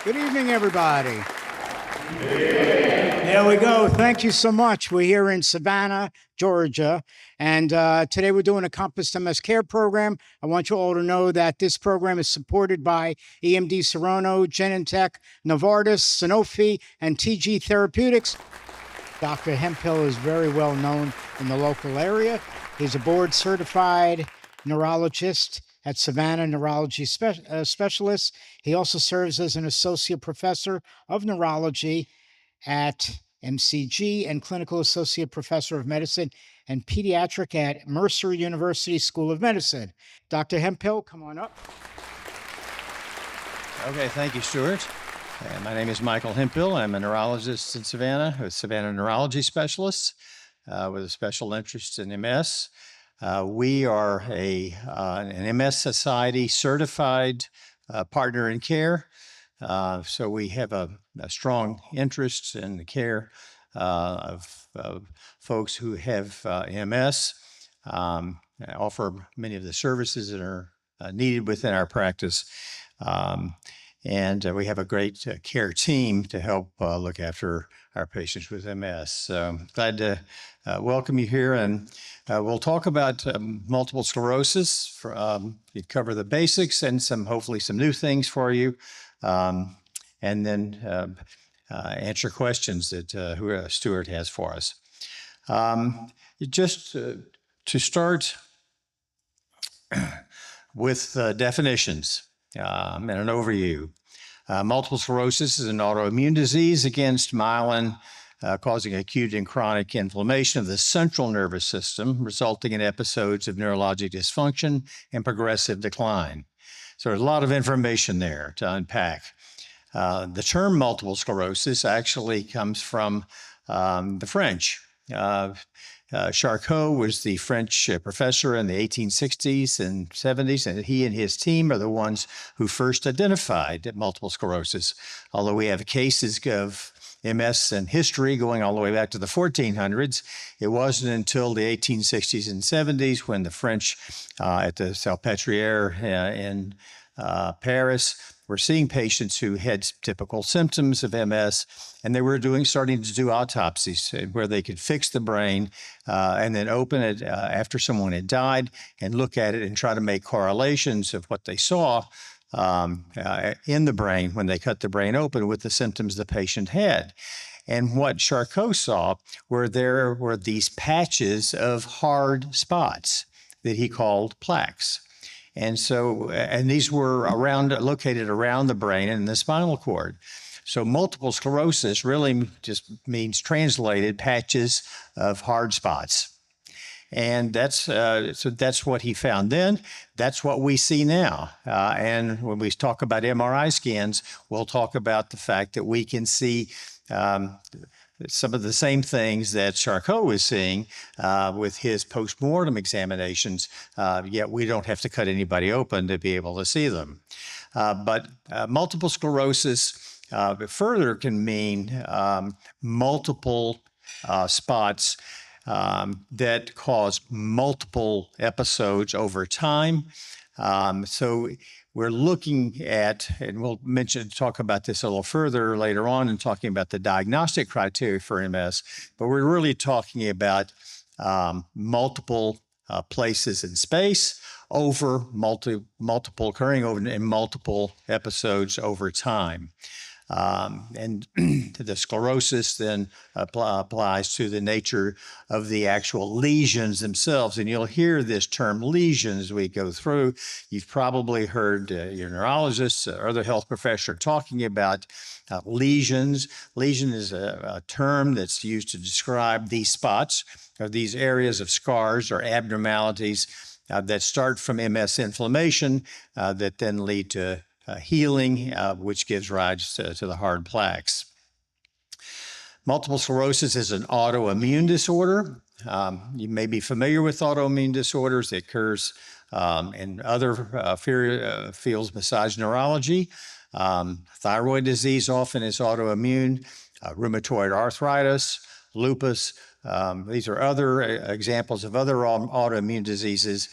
Good evening, everybody. There we go. Thank you so much. We're here in Savannah, Georgia, and today we're doing a Compass MS Care program. I want you all to know that this program is supported by EMD Serono, Genentech, Novartis, Sanofi, and TG Therapeutics. Dr. Hemphill is very well known in the local area. He's a board-certified neurologist at Savannah Neurology Specialist. He also serves as an associate professor of neurology at MCG and clinical associate professor of medicine and pediatric at Mercer University School of Medicine. Dr. Hemphill, come on up. Okay, thank you, Stuart. My name is Michael Hemphill. I'm a neurologist in Savannah with Savannah Neurology Specialists with a special interest in MS. We are an MS Society certified partner in care. So we have a strong interest in the care of folks who have MS. Offer many of the services that are needed within our practice. And we have a great care team to help look after our patients with MS. So I'm glad to welcome you here, and we'll talk about multiple sclerosis. You cover the basics and hopefully some new things for you, and then answer questions that Stuart has for us. Just to start with definitions. And an overview. Multiple sclerosis is an autoimmune disease against myelin, causing acute and chronic inflammation of the central nervous system, resulting in episodes of neurologic dysfunction and progressive decline. So there's a lot of information there to unpack. The term multiple sclerosis actually comes from the French. Charcot was the French professor in the 1860s and 70s, and he and his team are the ones who first identified multiple sclerosis. Although we have cases of MS in history going all the way back to the 1400s, it wasn't until the 1860s and 70s when the French at the Salpêtrière in Paris were seeing patients who had typical symptoms of MS, and they were starting to do autopsies where they could fix the brain and then open it after someone had died and look at it and try to make correlations of what they saw in the brain when they cut the brain open with the symptoms the patient had. And what Charcot saw there were these patches of hard spots that he called plaques. And these were located around the brain and the spinal cord. So multiple sclerosis really just means translated patches of hard spots. And that's what he found then. That's what we see now. And when we talk about MRI scans, we'll talk about the fact that we can see some of the same things that Charcot was seeing with his post-mortem examinations, yet we don't have to cut anybody open to be able to see them. But multiple sclerosis further can mean multiple spots that cause multiple episodes over time. So we're looking at, and we'll talk about this a little further later on in talking about the diagnostic criteria for MS, but we're really talking about multiple places in space over multiple occurring in multiple episodes over time. And the sclerosis then applies to the nature of the actual lesions themselves. And you'll hear this term lesions as we go through. You've probably heard your neurologists or other health professional talking about lesions. Lesion is a term that's used to describe these spots or these areas of scars or abnormalities that start from MS inflammation that then lead to healing, which gives rise to the hard plaques. Multiple sclerosis is an autoimmune disorder. You may be familiar with autoimmune disorders. It occurs in other fields besides neurology. Thyroid disease often is autoimmune. Rheumatoid arthritis, lupus. These are other examples of other autoimmune diseases.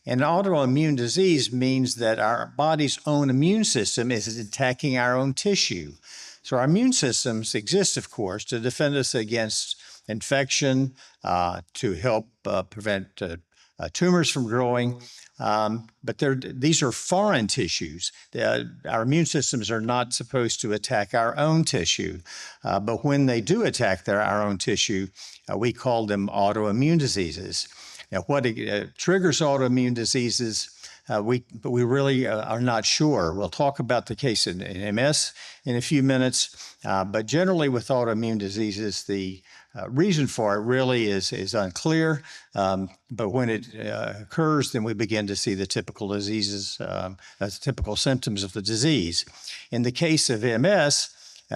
And autoimmune disease means that our body's own immune system is attacking our own tissue. So our immune systems exist, of course, to defend us against infection, to help prevent tumors from growing. But these are foreign tissues. Our immune systems are not supposed to attack our own tissue. But when they do attack our own tissue, we call them autoimmune diseases. Now, what triggers autoimmune diseases, we really are not sure. We'll talk about the case in MS in a few minutes, but generally with autoimmune diseases, the reason for it really is unclear, but when it occurs, then we begin to see the typical diseases, typical symptoms of the disease. In the case of MS,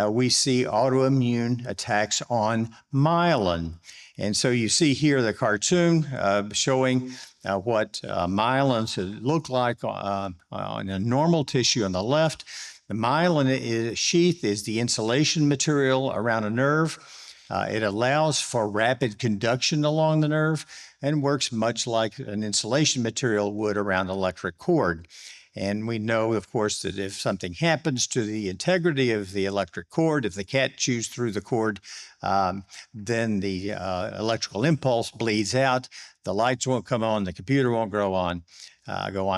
we see autoimmune attacks on myelin. And so you see here the cartoon showing what myelin should look like on a normal tissue on the left. The myelin sheath is the insulation material around a nerve. It allows for rapid conduction along the nerve and works much like an insulation material would around an electric cord. And we know, of course, that if something happens to the integrity of the electric cord, if the cat chews through the cord, then the electrical impulse bleeds out, the lights won't come on, the computer won't go on.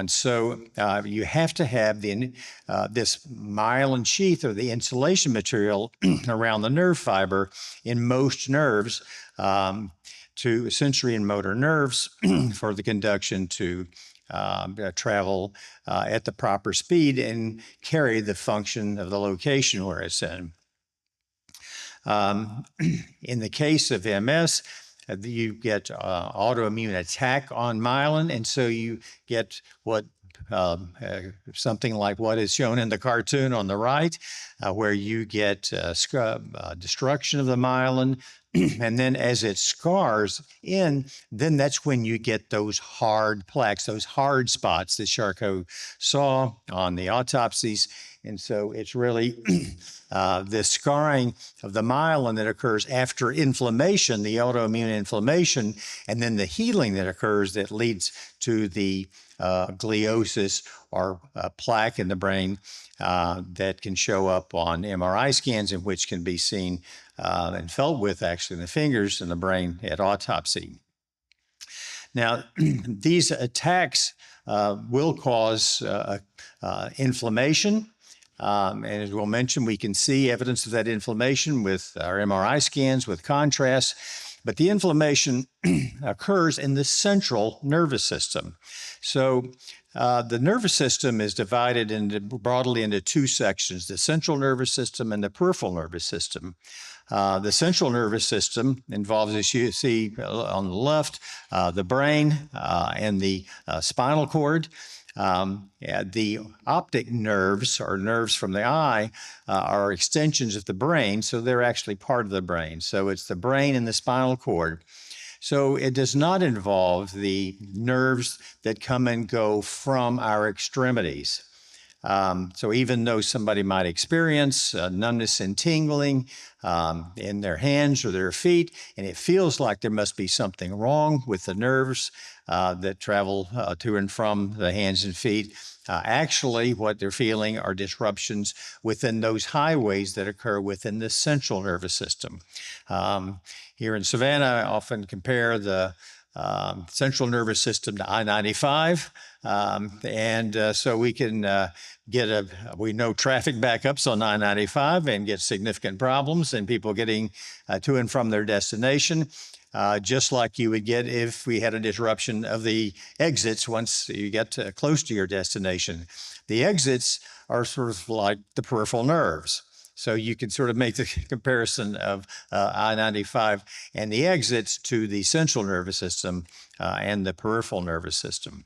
So you have to have this myelin sheath or the insulation material around the nerve fiber in most nerves, to sensory and motor nerves for the conduction to travel at the proper speed and carry the function of the location where it's in. In the case of MS, you get autoimmune attack on myelin, and so you get what something like what is shown in the cartoon on the right, where you get destruction of the myelin, and then as it scars in, then that's when you get those hard plaques, those hard spots that Charcot saw on the autopsies. And so it's really the scarring of the myelin that occurs after inflammation, the autoimmune inflammation, and then the healing that occurs that leads to the gliosis or plaque in the brain that can show up on MRI scans, and which can be seen and felt with actually in the fingers in the brain at autopsy. Now, these attacks will cause inflammation. And as we'll mention, we can see evidence of that inflammation with our MRI scans, with contrast. But the inflammation occurs in the central nervous system. So the nervous system is divided broadly into two sections, the central nervous system and the peripheral nervous system. The central nervous system involves, as you see on the left, the brain and the spinal cord. The optic nerves, or nerves from the eye, are extensions of the brain, so they're actually part of the brain. So it's the brain and the spinal cord. So it does not involve the nerves that come and go from our extremities. So even though somebody might experience numbness and tingling in their hands or their feet, and it feels like there must be something wrong with the nerves that travel to and from the hands and feet, actually what they're feeling are disruptions within those highways that occur within the central nervous system. Here in Savannah, I often compare the central nervous system to I-95. So we can we know traffic backups on I-95 and get significant problems and people getting to and from their destination, just like you would get if we had a disruption of the exits once you get close to your destination. The exits are sort of like the peripheral nerves. So you can sort of make the comparison of I-95 and the exits to the central nervous system and the peripheral nervous system.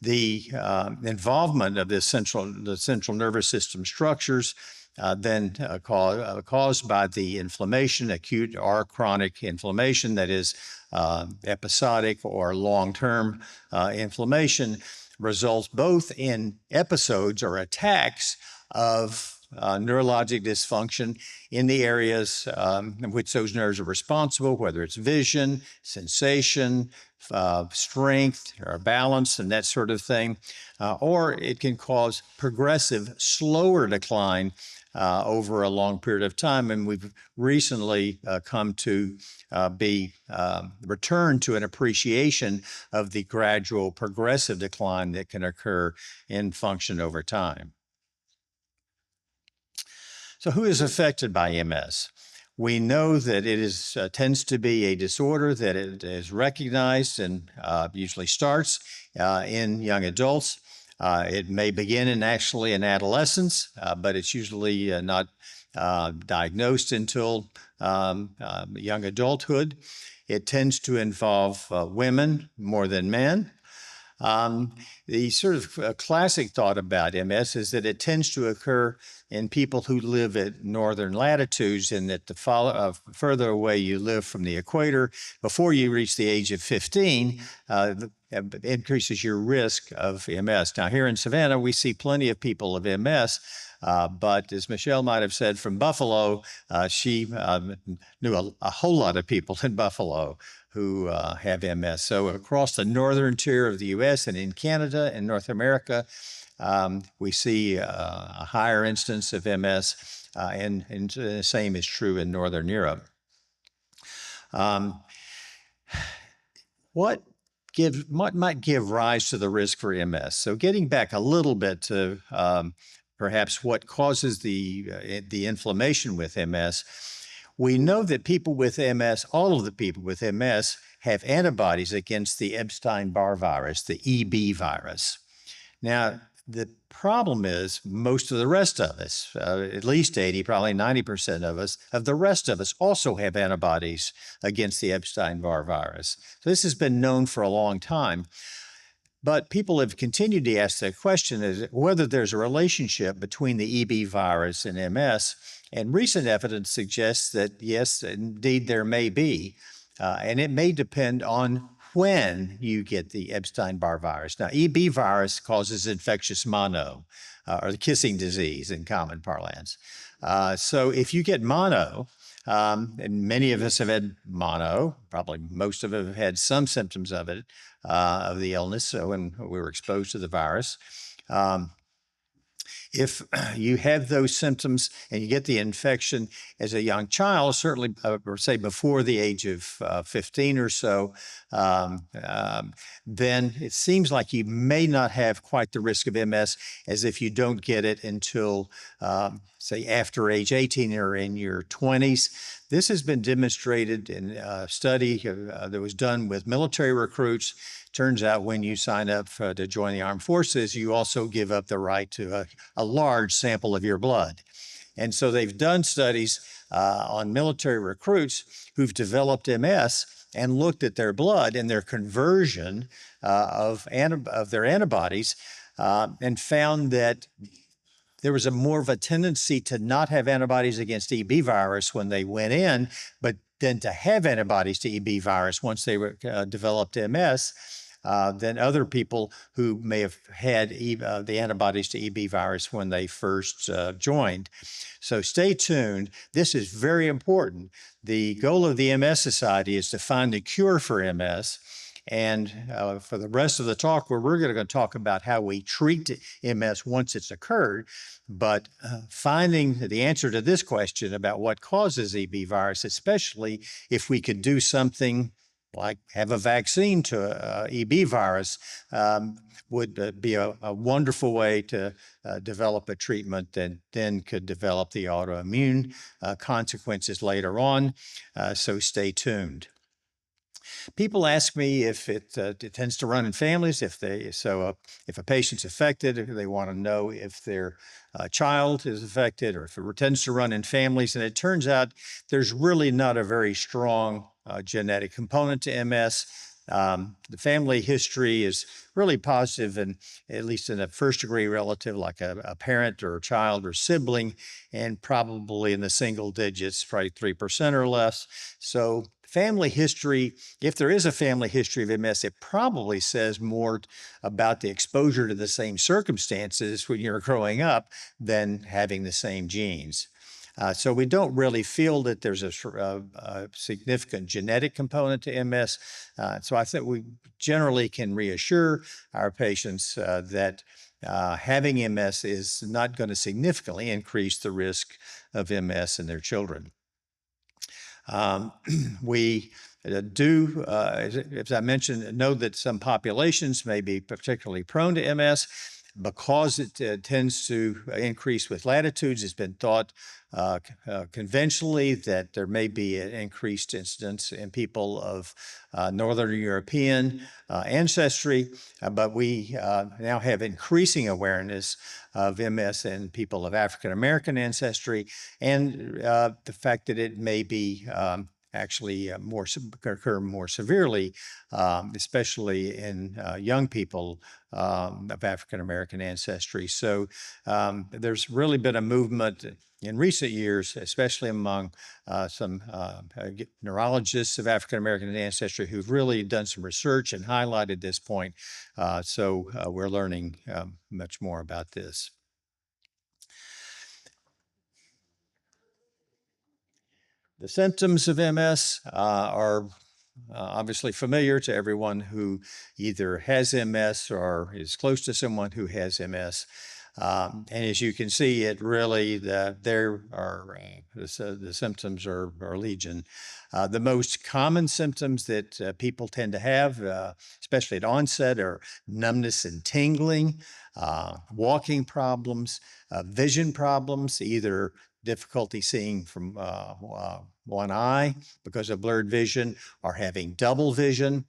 The involvement of the central nervous system structures then caused by the inflammation, acute or chronic inflammation, that is episodic or long-term inflammation, results both in episodes or attacks of neurologic dysfunction in the areas in which those nerves are responsible, whether it's vision, sensation, strength, or balance, and that sort of thing. Or it can cause progressive, slower decline over a long period of time. And we've recently come to be returned to an appreciation of the gradual progressive decline that can occur in function over time. So who is affected by MS? We know that it tends to be a disorder that it is recognized and usually starts in young adults. It may begin actually in adolescence, but it's usually not diagnosed until young adulthood. It tends to involve women more than men. The sort of classic thought about MS is that it tends to occur in people who live at northern latitudes, and that the further away you live from the equator, before you reach the age of 15, increases your risk of MS. Now, here in Savannah, we see plenty of people of MS, but as Michelle might have said from Buffalo, she knew a whole lot of people in Buffalo who have MS. So across the northern tier of the U.S. and in Canada and North America, we see a higher instance of MS, and the same is true in Northern Europe. What might give rise to the risk for MS? So getting back a little bit to perhaps what causes the inflammation with MS, we know that people with MS, all of the people with MS, have antibodies against the Epstein-Barr virus, the EB virus. Now, the problem is most of the rest of us, at least 80, probably 90% of the rest of us also have antibodies against the Epstein-Barr virus. So this has been known for a long time. But people have continued to ask the question is whether there's a relationship between the EB virus and MS. And recent evidence suggests that, yes, indeed, there may be. And it may depend on when you get the Epstein-Barr virus. Now, EB virus causes infectious mono, or the kissing disease in common parlance. So if you get mono, and many of us have had mono, probably most of us have had some symptoms of it, of the illness, so when we were exposed to the virus. If you have those symptoms and you get the infection as a young child, certainly, or say before the age of 15 or so, then it seems like you may not have quite the risk of MS as if you don't get it until, say, after age 18 or in your 20s. This has been demonstrated in a study that was done with military recruits. Turns out when you sign up to join the armed forces, you also give up the right to a large sample of your blood. And so they've done studies on military recruits who've developed MS and looked at their blood and their conversion of their antibodies and found that there was more of a tendency to not have antibodies against EB virus when they went in, but then to have antibodies to EB virus once they developed MS. Than other people who may have had the antibodies to EB virus when they first joined. So stay tuned. This is very important. The goal of the MS Society is to find a cure for MS. And for the rest of the talk, we're going to talk about how we treat MS once it's occurred. But finding the answer to this question about what causes EB virus, especially if we could do something like have a vaccine to EB virus, would be a wonderful way to develop a treatment that then could develop the autoimmune consequences later on. So stay tuned. People ask me if it tends to run in families. If a patient's affected, they want to know if their child is affected, or if it tends to run in families. And it turns out there's really not a very strong genetic component to MS. The family history is really positive, and at least in a first-degree relative, like a parent or a child or sibling, and probably in the single digits, probably 3% or less. So family history, if there is a family history of MS, it probably says more about the exposure to the same circumstances when you're growing up than having the same genes. So we don't really feel that there's a significant genetic component to MS. So I think we generally can reassure our patients that having MS is not going to significantly increase the risk of MS in their children. We do, as I mentioned, know that some populations may be particularly prone to MS. Because it tends to increase with latitudes, it's been thought conventionally that there may be an increased incidence in people of Northern European ancestry, but we now have increasing awareness of MS in people of African American ancestry, and the fact that it may be actually occur more severely, especially in young people of African American ancestry. So there's really been a movement in recent years, especially among some neurologists of African American ancestry who've really done some research and highlighted this point. So we're learning much more about this. The symptoms of MS are obviously familiar to everyone who either has MS or is close to someone who has MS. And as you can see, it really, the symptoms are legion. The most common symptoms that people tend to have, especially at onset, are numbness and tingling, walking problems, vision problems, either difficulty seeing from one eye because of blurred vision or having double vision.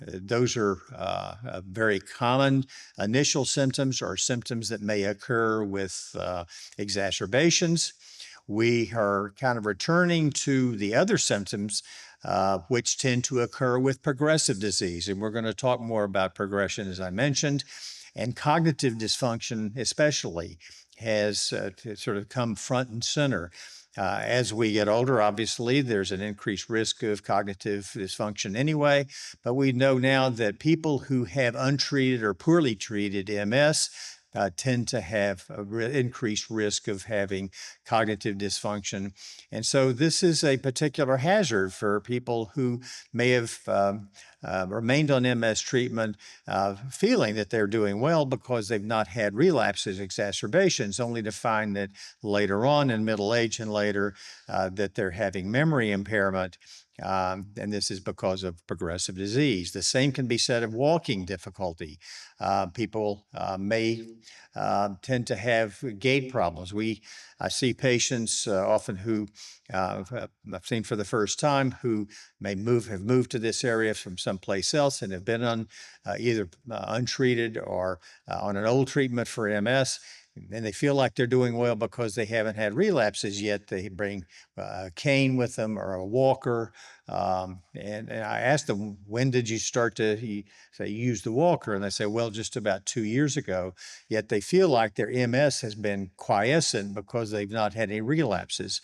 Those are very common initial symptoms or symptoms that may occur with exacerbations. We are kind of returning to the other symptoms which tend to occur with progressive disease. And we're going to talk more about progression, as I mentioned. And cognitive dysfunction especially has sort of come front and center. As we get older, obviously, there's an increased risk of cognitive dysfunction anyway, but we know now that people who have untreated or poorly treated MS tend to have an increased risk of having cognitive dysfunction. And so this is a particular hazard for people who may have remained on MS treatment feeling that they're doing well because they've not had relapses, exacerbations, only to find that later on in middle age and later that they're having memory impairment. And this is because of progressive disease. The same can be said of walking difficulty. People may tend to have gait problems. I see patients often who I've seen for the first time who may have moved to this area from someplace else and have been on either untreated or on an old treatment for MS. And they feel like they're doing well because they haven't had relapses yet. They bring a cane with them or a walker. And I asked them, when did you start to use the walker? And they say, well, just about 2 years ago. Yet they feel like their MS has been quiescent because they've not had any relapses.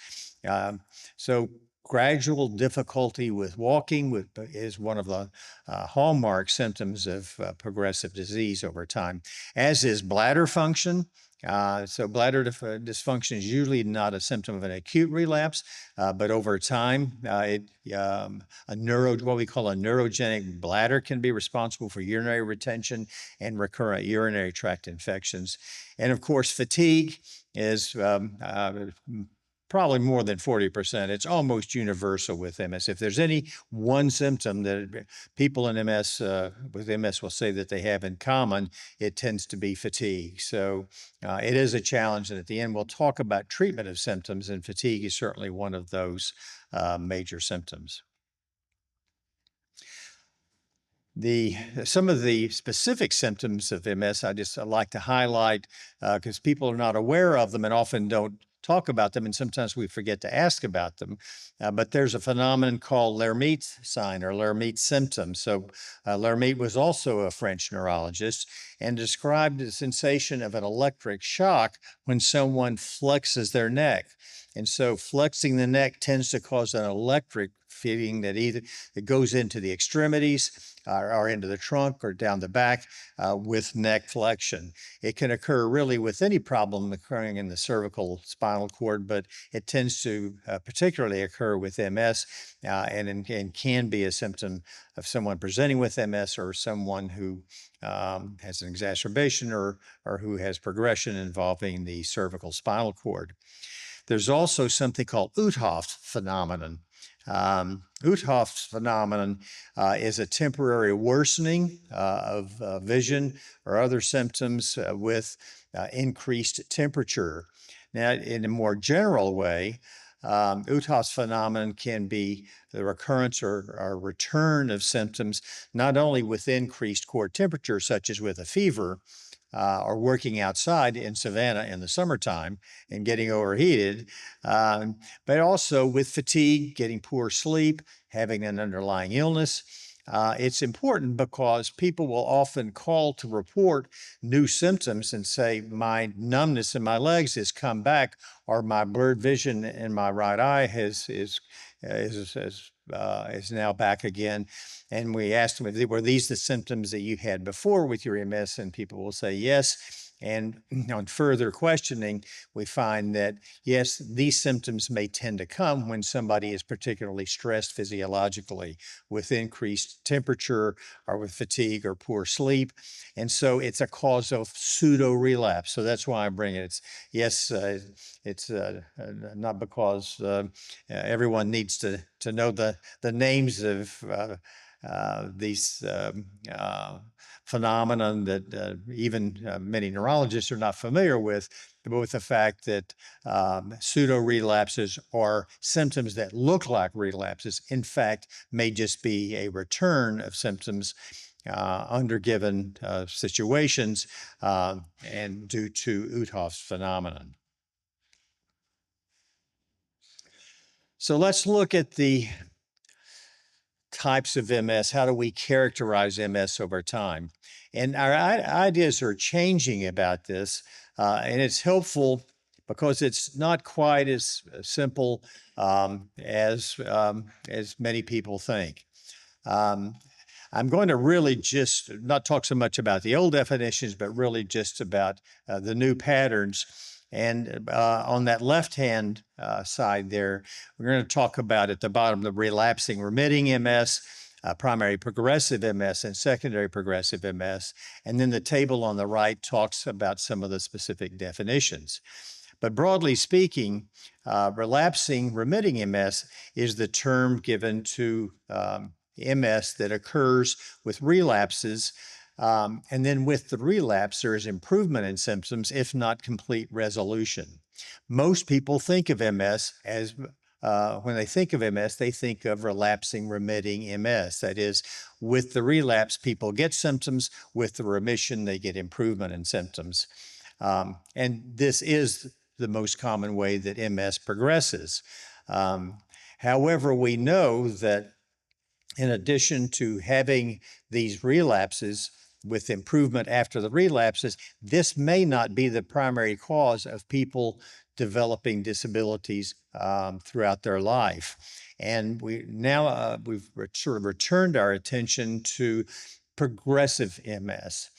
So gradual difficulty with walking is one of the hallmark symptoms of progressive disease over time, as is bladder function. So bladder dysfunction is usually not a symptom of an acute relapse, but over time, what we call a neurogenic bladder can be responsible for urinary retention and recurrent urinary tract infections. And of course, fatigue is probably more than 40%. It's almost universal with MS. If there's any one symptom that people in MS, with MS will say that they have in common, it tends to be fatigue. So it is a challenge. And at the end, we'll talk about treatment of symptoms, and fatigue is certainly one of those major symptoms. Some of the specific symptoms of MS I like to highlight because people are not aware of them and often don't talk about them, and sometimes we forget to ask about them. But there's a phenomenon called Lhermitte sign or Lhermitte symptom. So Lhermitte was also a French neurologist and described the sensation of an electric shock when someone flexes their neck. And so flexing the neck tends to cause an electric feeling that either it goes into the extremities or into the trunk or down the back with neck flexion. It can occur really with any problem occurring in the cervical spinal cord, but it tends to particularly occur with MS and can be a symptom of someone presenting with MS or someone who has an exacerbation or who has progression involving the cervical spinal cord. There's also something called Uthoff phenomenon. Uthoff's phenomenon is a temporary worsening of vision or other symptoms with increased temperature. Now, in a more general way, Uthoff's phenomenon can be the recurrence or return of symptoms not only with increased core temperature, such as with a fever, or working outside in Savannah in the summertime and getting overheated, but also with fatigue, getting poor sleep, having an underlying illness. It's important because people will often call to report new symptoms and say, my numbness in my legs has come back, or my blurred vision in my right eye is now back again. And we asked them, were these the symptoms that you had before with your MS? And people will say yes. And on further questioning, we find that, yes, these symptoms may tend to come when somebody is particularly stressed physiologically with increased temperature or with fatigue or poor sleep. And so it's a cause of pseudo-relapse. So that's why I bring it. It's not because everyone needs to know the names of these phenomenon that even many neurologists are not familiar with, but with the fact that pseudo-relapses are symptoms that look like relapses, in fact, may just be a return of symptoms under given situations and due to Uthoff's phenomenon. So let's look at the types of MS. How do we characterize MS over time? And our ideas are changing about this, and it's helpful because it's not quite as simple as many people think. I'm going to really just not talk so much about the old definitions, but really just about the new patterns. And on that left-hand side there, we're going to talk about at the bottom the relapsing remitting MS, primary progressive MS, and secondary progressive MS. And then the table on the right talks about some of the specific definitions. But broadly speaking, relapsing remitting MS is the term given to MS that occurs with relapses. And then with the relapse, there is improvement in symptoms, if not complete resolution. Most people think of MS as, when they think of MS, they think of relapsing remitting MS. That is, with the relapse, people get symptoms. With the remission, they get improvement in symptoms. And this is the most common way that MS progresses. However, we know that in addition to having these relapses with improvement after the relapses, this may not be the primary cause of people developing disabilities throughout their life. And we've sort of returned our attention to progressive MS.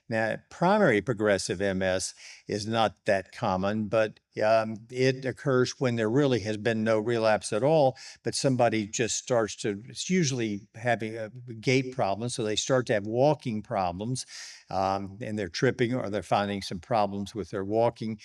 Now, primary progressive MS is not that common, but it occurs when there really has been no relapse at all, but somebody just starts to, it's usually having a gait problem, so they start to have walking problems, and they're tripping or they're finding some problems with their walking,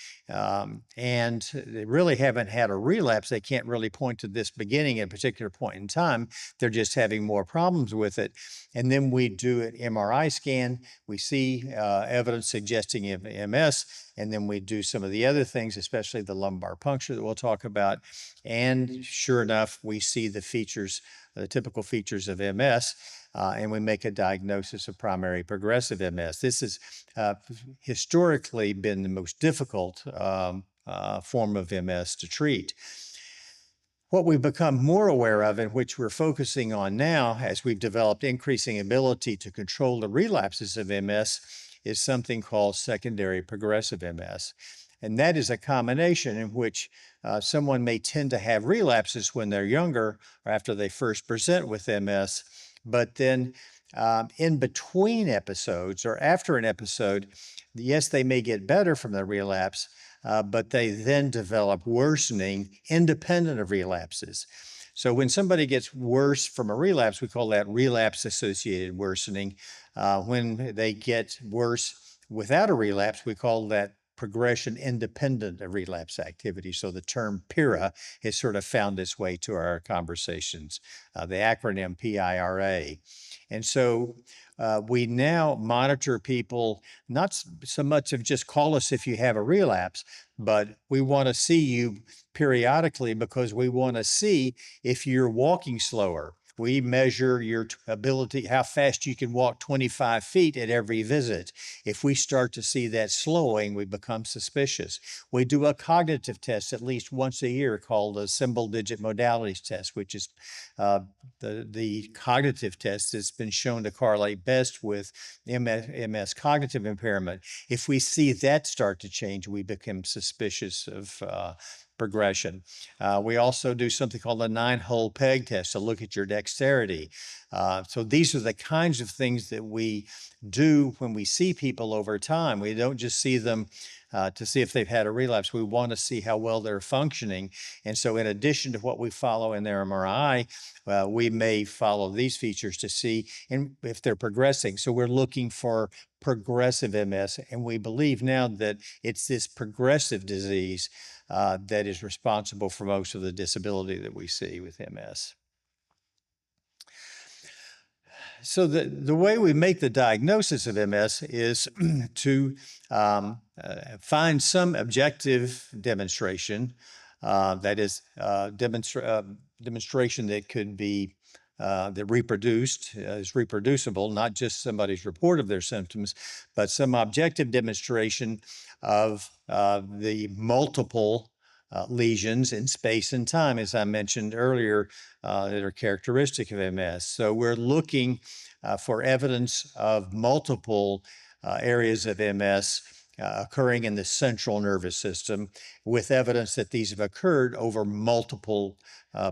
and they really haven't had a relapse. They can't really point to this beginning at a particular point in time. They're just having more problems with it. And then we do an MRI scan. We see evidence suggesting MS, and then we do some of the other things, especially the lumbar puncture that we'll talk about. And sure enough, we see the features, the typical features of MS, and we make a diagnosis of primary progressive MS. This has historically been the most difficult form of MS to treat. What we've become more aware of, and which we're focusing on now as we've developed increasing ability to control the relapses of MS, is something called secondary progressive MS. And that is a combination in which someone may tend to have relapses when they're younger or after they first present with MS, but then in between episodes or after an episode, yes, they may get better from the relapse, but they then develop worsening independent of relapses. So when somebody gets worse from a relapse, we call that relapse-associated worsening. When they get worse without a relapse, we call that progression independent of relapse activity. So the term PIRA has sort of found its way to our conversations, the acronym PIRA. And so we now monitor people, not so much of just call us if you have a relapse, but we want to see you periodically because we want to see if you're walking slower. We measure your ability, how fast you can walk 25 feet at every visit. If we start to see that slowing, we become suspicious. We do a cognitive test at least once a year called a symbol digit modalities test, which is the cognitive test that's been shown to correlate best with MS cognitive impairment. If we see that start to change, we become suspicious of progression. We also do something called a 9-hole peg test to look at your dexterity. So these are the kinds of things that we do when we see people over time. We don't just see them to see if they've had a relapse. We want to see how well they're functioning. And so in addition to what we follow in their MRI, we may follow these features to see if they're progressing. So we're looking for progressive MS, and we believe now that it's this progressive disease that is responsible for most of the disability that we see with MS. So the way we make the diagnosis of MS is to find some objective demonstration, that is demonstration that could be that reproduced, is reproducible, not just somebody's report of their symptoms, but some objective demonstration of the multiple lesions in space and time, as I mentioned earlier, that are characteristic of MS. So we're looking for evidence of multiple areas of MS occurring in the central nervous system, with evidence that these have occurred over multiple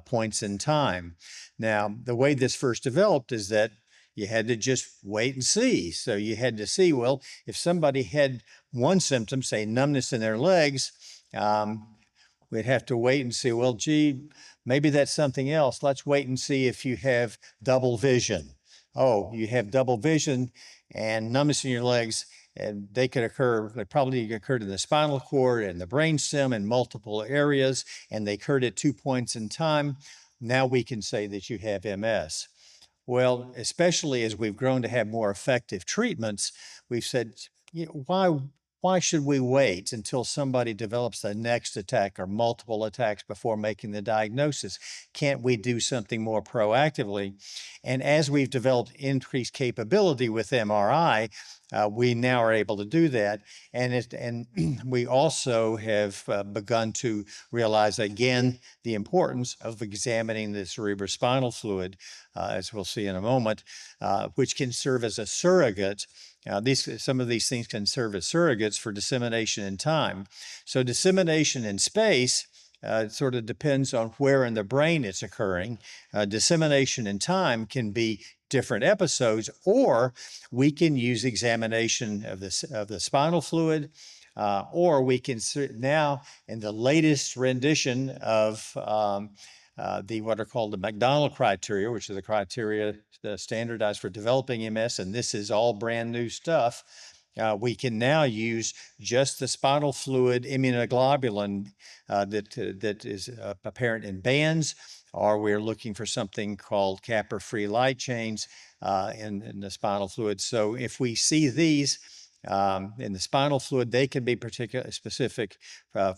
points in time. Now, the way this first developed is that you had to just wait and see. So you had to see, well, if somebody had one symptom, say numbness in their legs, we'd have to wait and see, well, gee, maybe that's something else. Let's wait and see if you have double vision. Oh, you have double vision and numbness in your legs, and they probably occurred in the spinal cord and the brainstem in multiple areas, and they occurred at 2 points in time. Now we can say that you have MS. Well, especially as we've grown to have more effective treatments, we've said, why should we wait until somebody develops the next attack or multiple attacks before making the diagnosis? Can't we do something more proactively? And as we've developed increased capability with MRI, we now are able to do that. And we also have begun to realize, again, the importance of examining the cerebrospinal fluid, as we'll see in a moment, which can serve as a surrogate. Some of these things can serve as surrogates for dissemination in time. So dissemination in space sort of depends on where in the brain it's occurring. Dissemination in time can be different episodes, or we can use examination of the spinal fluid, or we can now, in the latest rendition of what are called the McDonald criteria, which are the criteria standardized for developing MS, and this is all brand new stuff. We can now use just the spinal fluid immunoglobulin that is apparent in bands, or we're looking for something called kappa-free light chains in the spinal fluid. So if we see these in the spinal fluid, they can be particularly specific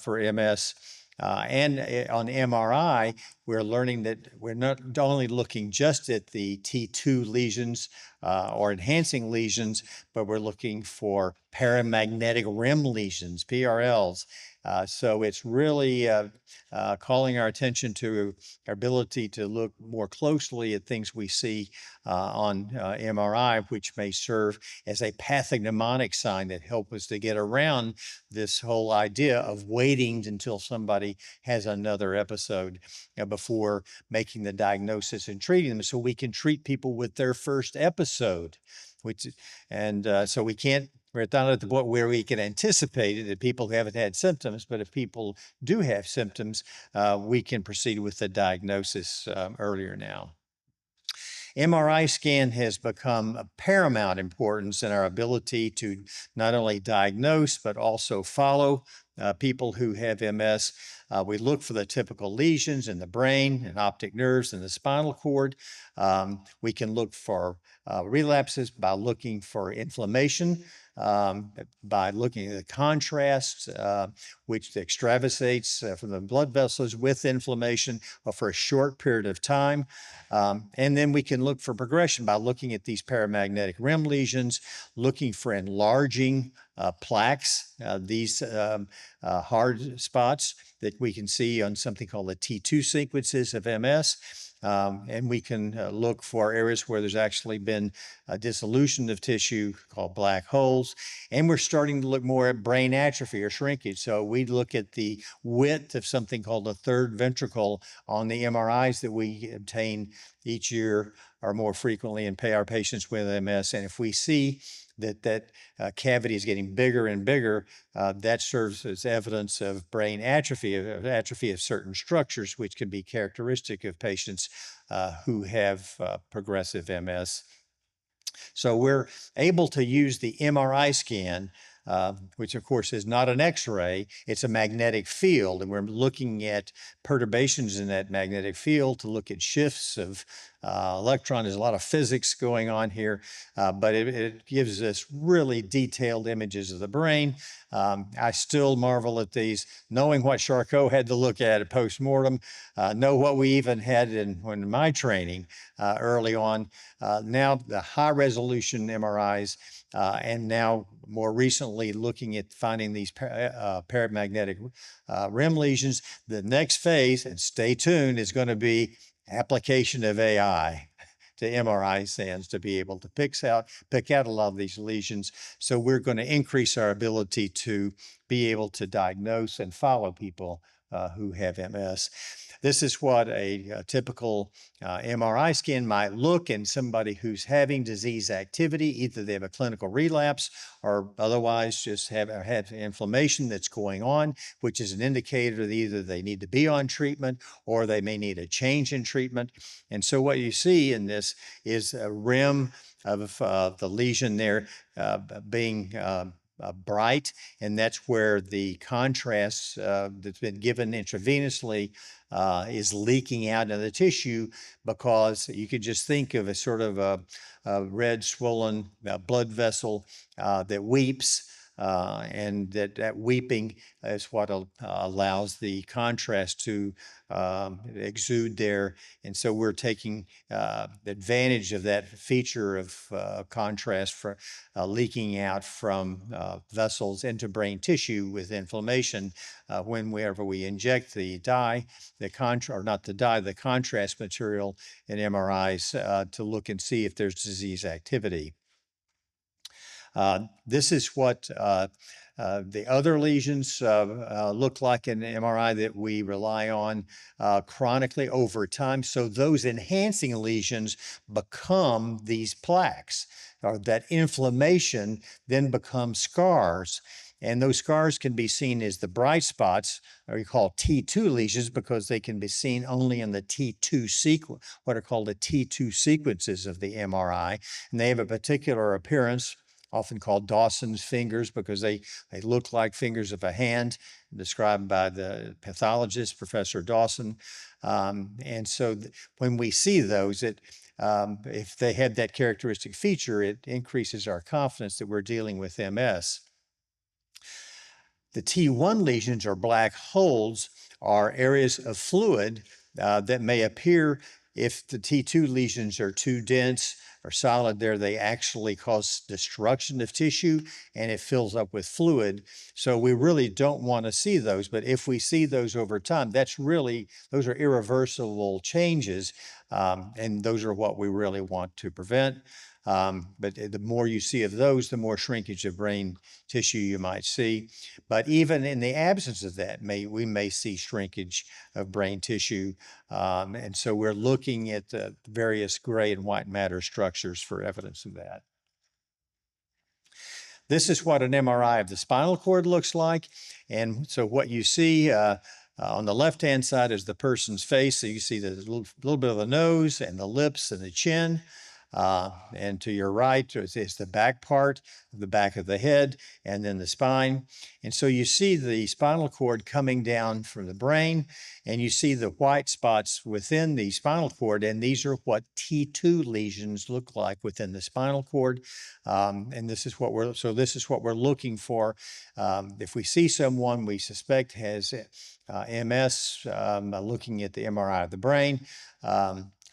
for MS. And on MRI, we're learning that we're not only looking just at the T2 lesions or enhancing lesions, but we're looking for paramagnetic rim lesions, PRLs. So it's really calling our attention to our ability to look more closely at things we see on MRI, which may serve as a pathognomonic sign that help us to get around this whole idea of waiting until somebody has another episode before making the diagnosis and treating them, so we can treat people with their first episode. So we can't. We're not at the point where we can anticipate it that people haven't had symptoms, but if people do have symptoms, we can proceed with the diagnosis earlier now. MRI scan has become of paramount importance in our ability to not only diagnose, but also follow people who have MS. We look for the typical lesions in the brain and optic nerves and the spinal cord. We can look for relapses by looking for inflammation, by looking at the contrast, which extravasates from the blood vessels with inflammation for a short period of time. And then we can look for progression by looking at these paramagnetic rim lesions, looking for enlarging plaques, these hard spots that we can see on something called the T2 sequences of MS. And we can look for areas where there's actually been a dissolution of tissue called black holes. And we're starting to look more at brain atrophy or shrinkage. So we look at the width of something called the third ventricle on the MRIs that we obtain each year or more frequently and pay our patients with MS. And if we see that cavity is getting bigger and bigger, that serves as evidence of brain atrophy of certain structures, which can be characteristic of patients who have progressive MS. So we're able to use the MRI scan, which of course is not an X-ray, it's a magnetic field, and we're looking at perturbations in that magnetic field to look at shifts of electron. There's a lot of physics going on here, but it gives us really detailed images of the brain. I still marvel at these, knowing what Charcot had to look at post-mortem, know what we even had in my training early on. Now the high-resolution MRIs, and now more recently looking at finding these paramagnetic rim lesions. The next phase, and stay tuned, is going to be application of AI to MRI scans to be able to pick out a lot of these lesions. So we're going to increase our ability to be able to diagnose and follow people who have MS. This is what a typical MRI scan might look in somebody who's having disease activity. Either they have a clinical relapse or otherwise just have inflammation that's going on, which is an indicator that either they need to be on treatment or they may need a change in treatment. And so what you see in this is a rim of the lesion there being bright, and that's where the contrast that's been given intravenously is leaking out into the tissue, because you could just think of a sort of a red swollen blood vessel that weeps, and that weeping is what allows the contrast to exude there. And so we're taking advantage of that feature of contrast for leaking out from vessels into brain tissue with inflammation whenever we inject the dye, the contrast material in MRIs to look and see if there's disease activity. This is what the other lesions look like in MRI that we rely on chronically over time. So those enhancing lesions become these plaques, or that inflammation then becomes scars. And those scars can be seen as the bright spots, or we call T2 lesions, because they can be seen only in the T2 sequence, what are called the T2 sequences of the MRI. And they have a particular appearance, often called Dawson's fingers, because they look like fingers of a hand, described by the pathologist, Professor Dawson. And so when we see those, if they have that characteristic feature, it increases our confidence that we're dealing with MS. The T1 lesions, or black holes, are areas of fluid that may appear if the T2 lesions are too dense or solid there, they actually cause destruction of tissue and it fills up with fluid. So we really don't want to see those. But if we see those over time, those are irreversible changes. And those are what we really want to prevent. But the more you see of those, the more shrinkage of brain tissue you might see. But even in the absence of that, we may see shrinkage of brain tissue. And so we're looking at the various gray and white matter structures for evidence of that. This is what an MRI of the spinal cord looks like. And so what you see on the left-hand side is the person's face. So you see the little bit of the nose and the lips and the chin. And to your right is the back part, the back of the head, and then the spine. And so you see the spinal cord coming down from the brain, and you see the white spots within the spinal cord, and these are what T2 lesions look like within the spinal cord. And this is what we're looking for. If we see someone we suspect has MS, looking at the MRI of the brain,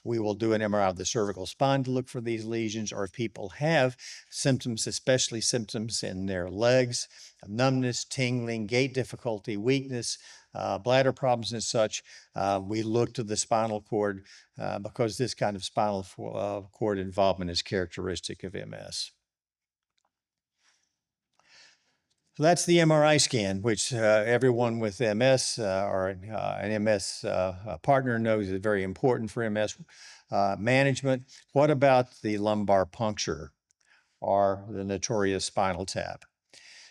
we will do an MRI of the cervical spine to look for these lesions, or if people have symptoms, especially symptoms in their legs, numbness, tingling, gait difficulty, weakness, bladder problems and such, we look to the spinal cord because this kind of spinal cord involvement is characteristic of MS. So that's the MRI scan, which everyone with MS or an MS partner knows is very important for MS management. What about the lumbar puncture or the notorious spinal tap?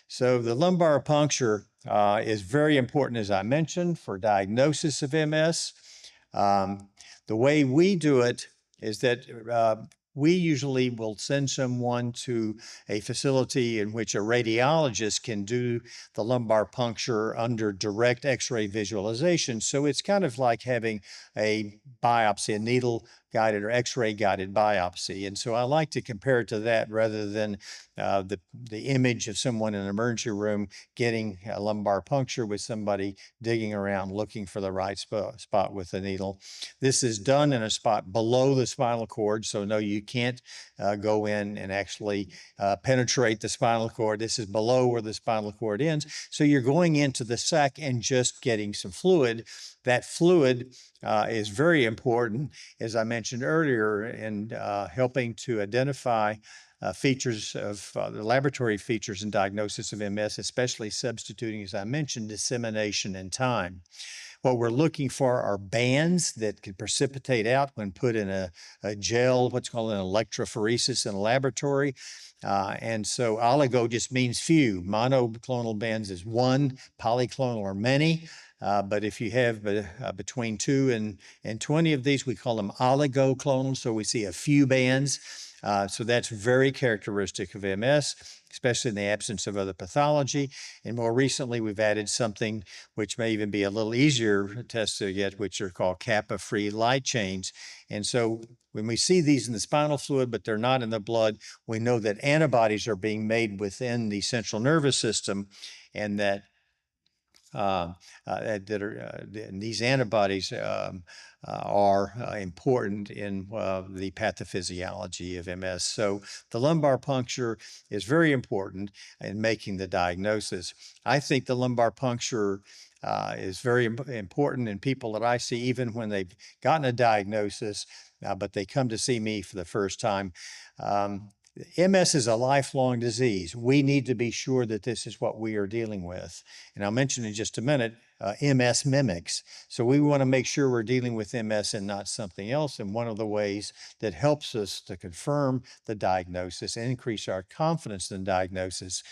So the lumbar puncture is very important, as I mentioned, for diagnosis of MS. The way we do it is that we usually will send someone to a facility in which a radiologist can do the lumbar puncture under direct X-ray visualization. So it's kind of like having a biopsy, a needle-guided or X-ray guided biopsy. And so I like to compare it to that rather than the image of someone in an emergency room getting a lumbar puncture with somebody digging around looking for the right spot with the needle. This is done in a spot below the spinal cord, so no, you can't go in and actually penetrate the spinal cord. This is below where the spinal cord ends. So you're going into the sac and just getting some fluid. That fluid is very important, as I mentioned earlier, in helping to identify features of the laboratory features and diagnosis of MS, especially substituting, as I mentioned, dissemination and time. What we're looking for are bands that can precipitate out when put in a gel, what's called an electrophoresis in a laboratory. And so oligo just means few. Monoclonal bands is one, polyclonal are many. But if you have between 2 and 20 of these, we call them oligoclonal. So we see a few bands. So that's very characteristic of MS, especially in the absence of other pathology. And more recently, we've added something which may even be a little easier to test to get, which are called kappa-free light chains. And so when we see these in the spinal fluid, but they're not in the blood, we know that antibodies are being made within the central nervous system, and that these antibodies are important in the pathophysiology of MS. So the lumbar puncture is very important in making the diagnosis. I think the lumbar puncture is very important in people that I see even when they've gotten a diagnosis, but they come to see me for the first time. MS is a lifelong disease. We need to be sure that this is what we are dealing with. And I'll mention in just a minute, MS mimics. So we want to make sure we're dealing with MS and not something else. And one of the ways that helps us to confirm the diagnosis and increase our confidence in diagnosis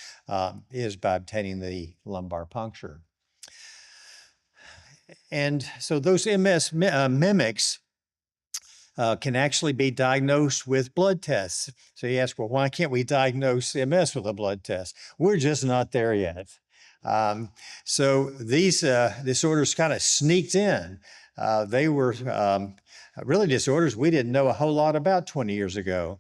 is by obtaining the lumbar puncture. And so those MS mimics can actually be diagnosed with blood tests. So you ask, well, why can't we diagnose MS with a blood test? We're just not there yet. So these disorders kind of sneaked in. They were really disorders we didn't know a whole lot about 20 years ago.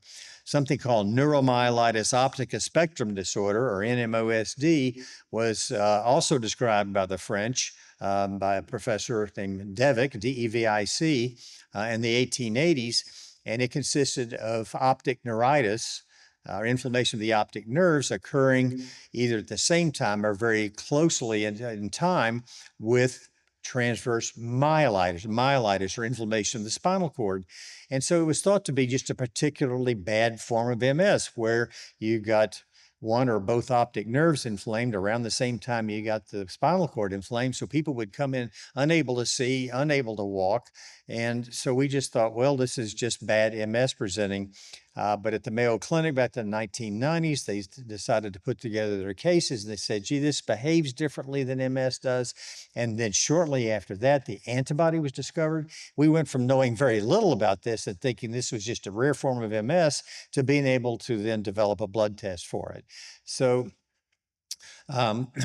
something called neuromyelitis optica spectrum disorder, or NMOSD, was also described by the French by a professor named Devic, D-E-V-I-C, in the 1880s, and it consisted of optic neuritis, or inflammation of the optic nerves occurring either at the same time or very closely in time with transverse myelitis or inflammation of the spinal cord. And so it was thought to be just a particularly bad form of MS where you got one or both optic nerves inflamed around the same time you got the spinal cord inflamed. So people would come in unable to see, unable to walk. And so we just thought, well, this is just bad MS presenting. But at the Mayo Clinic back in the 1990s, they decided to put together their cases. And they said, gee, this behaves differently than MS does. And then shortly after that, the antibody was discovered. We went from knowing very little about this and thinking this was just a rare form of MS to being able to then develop a blood test for it. So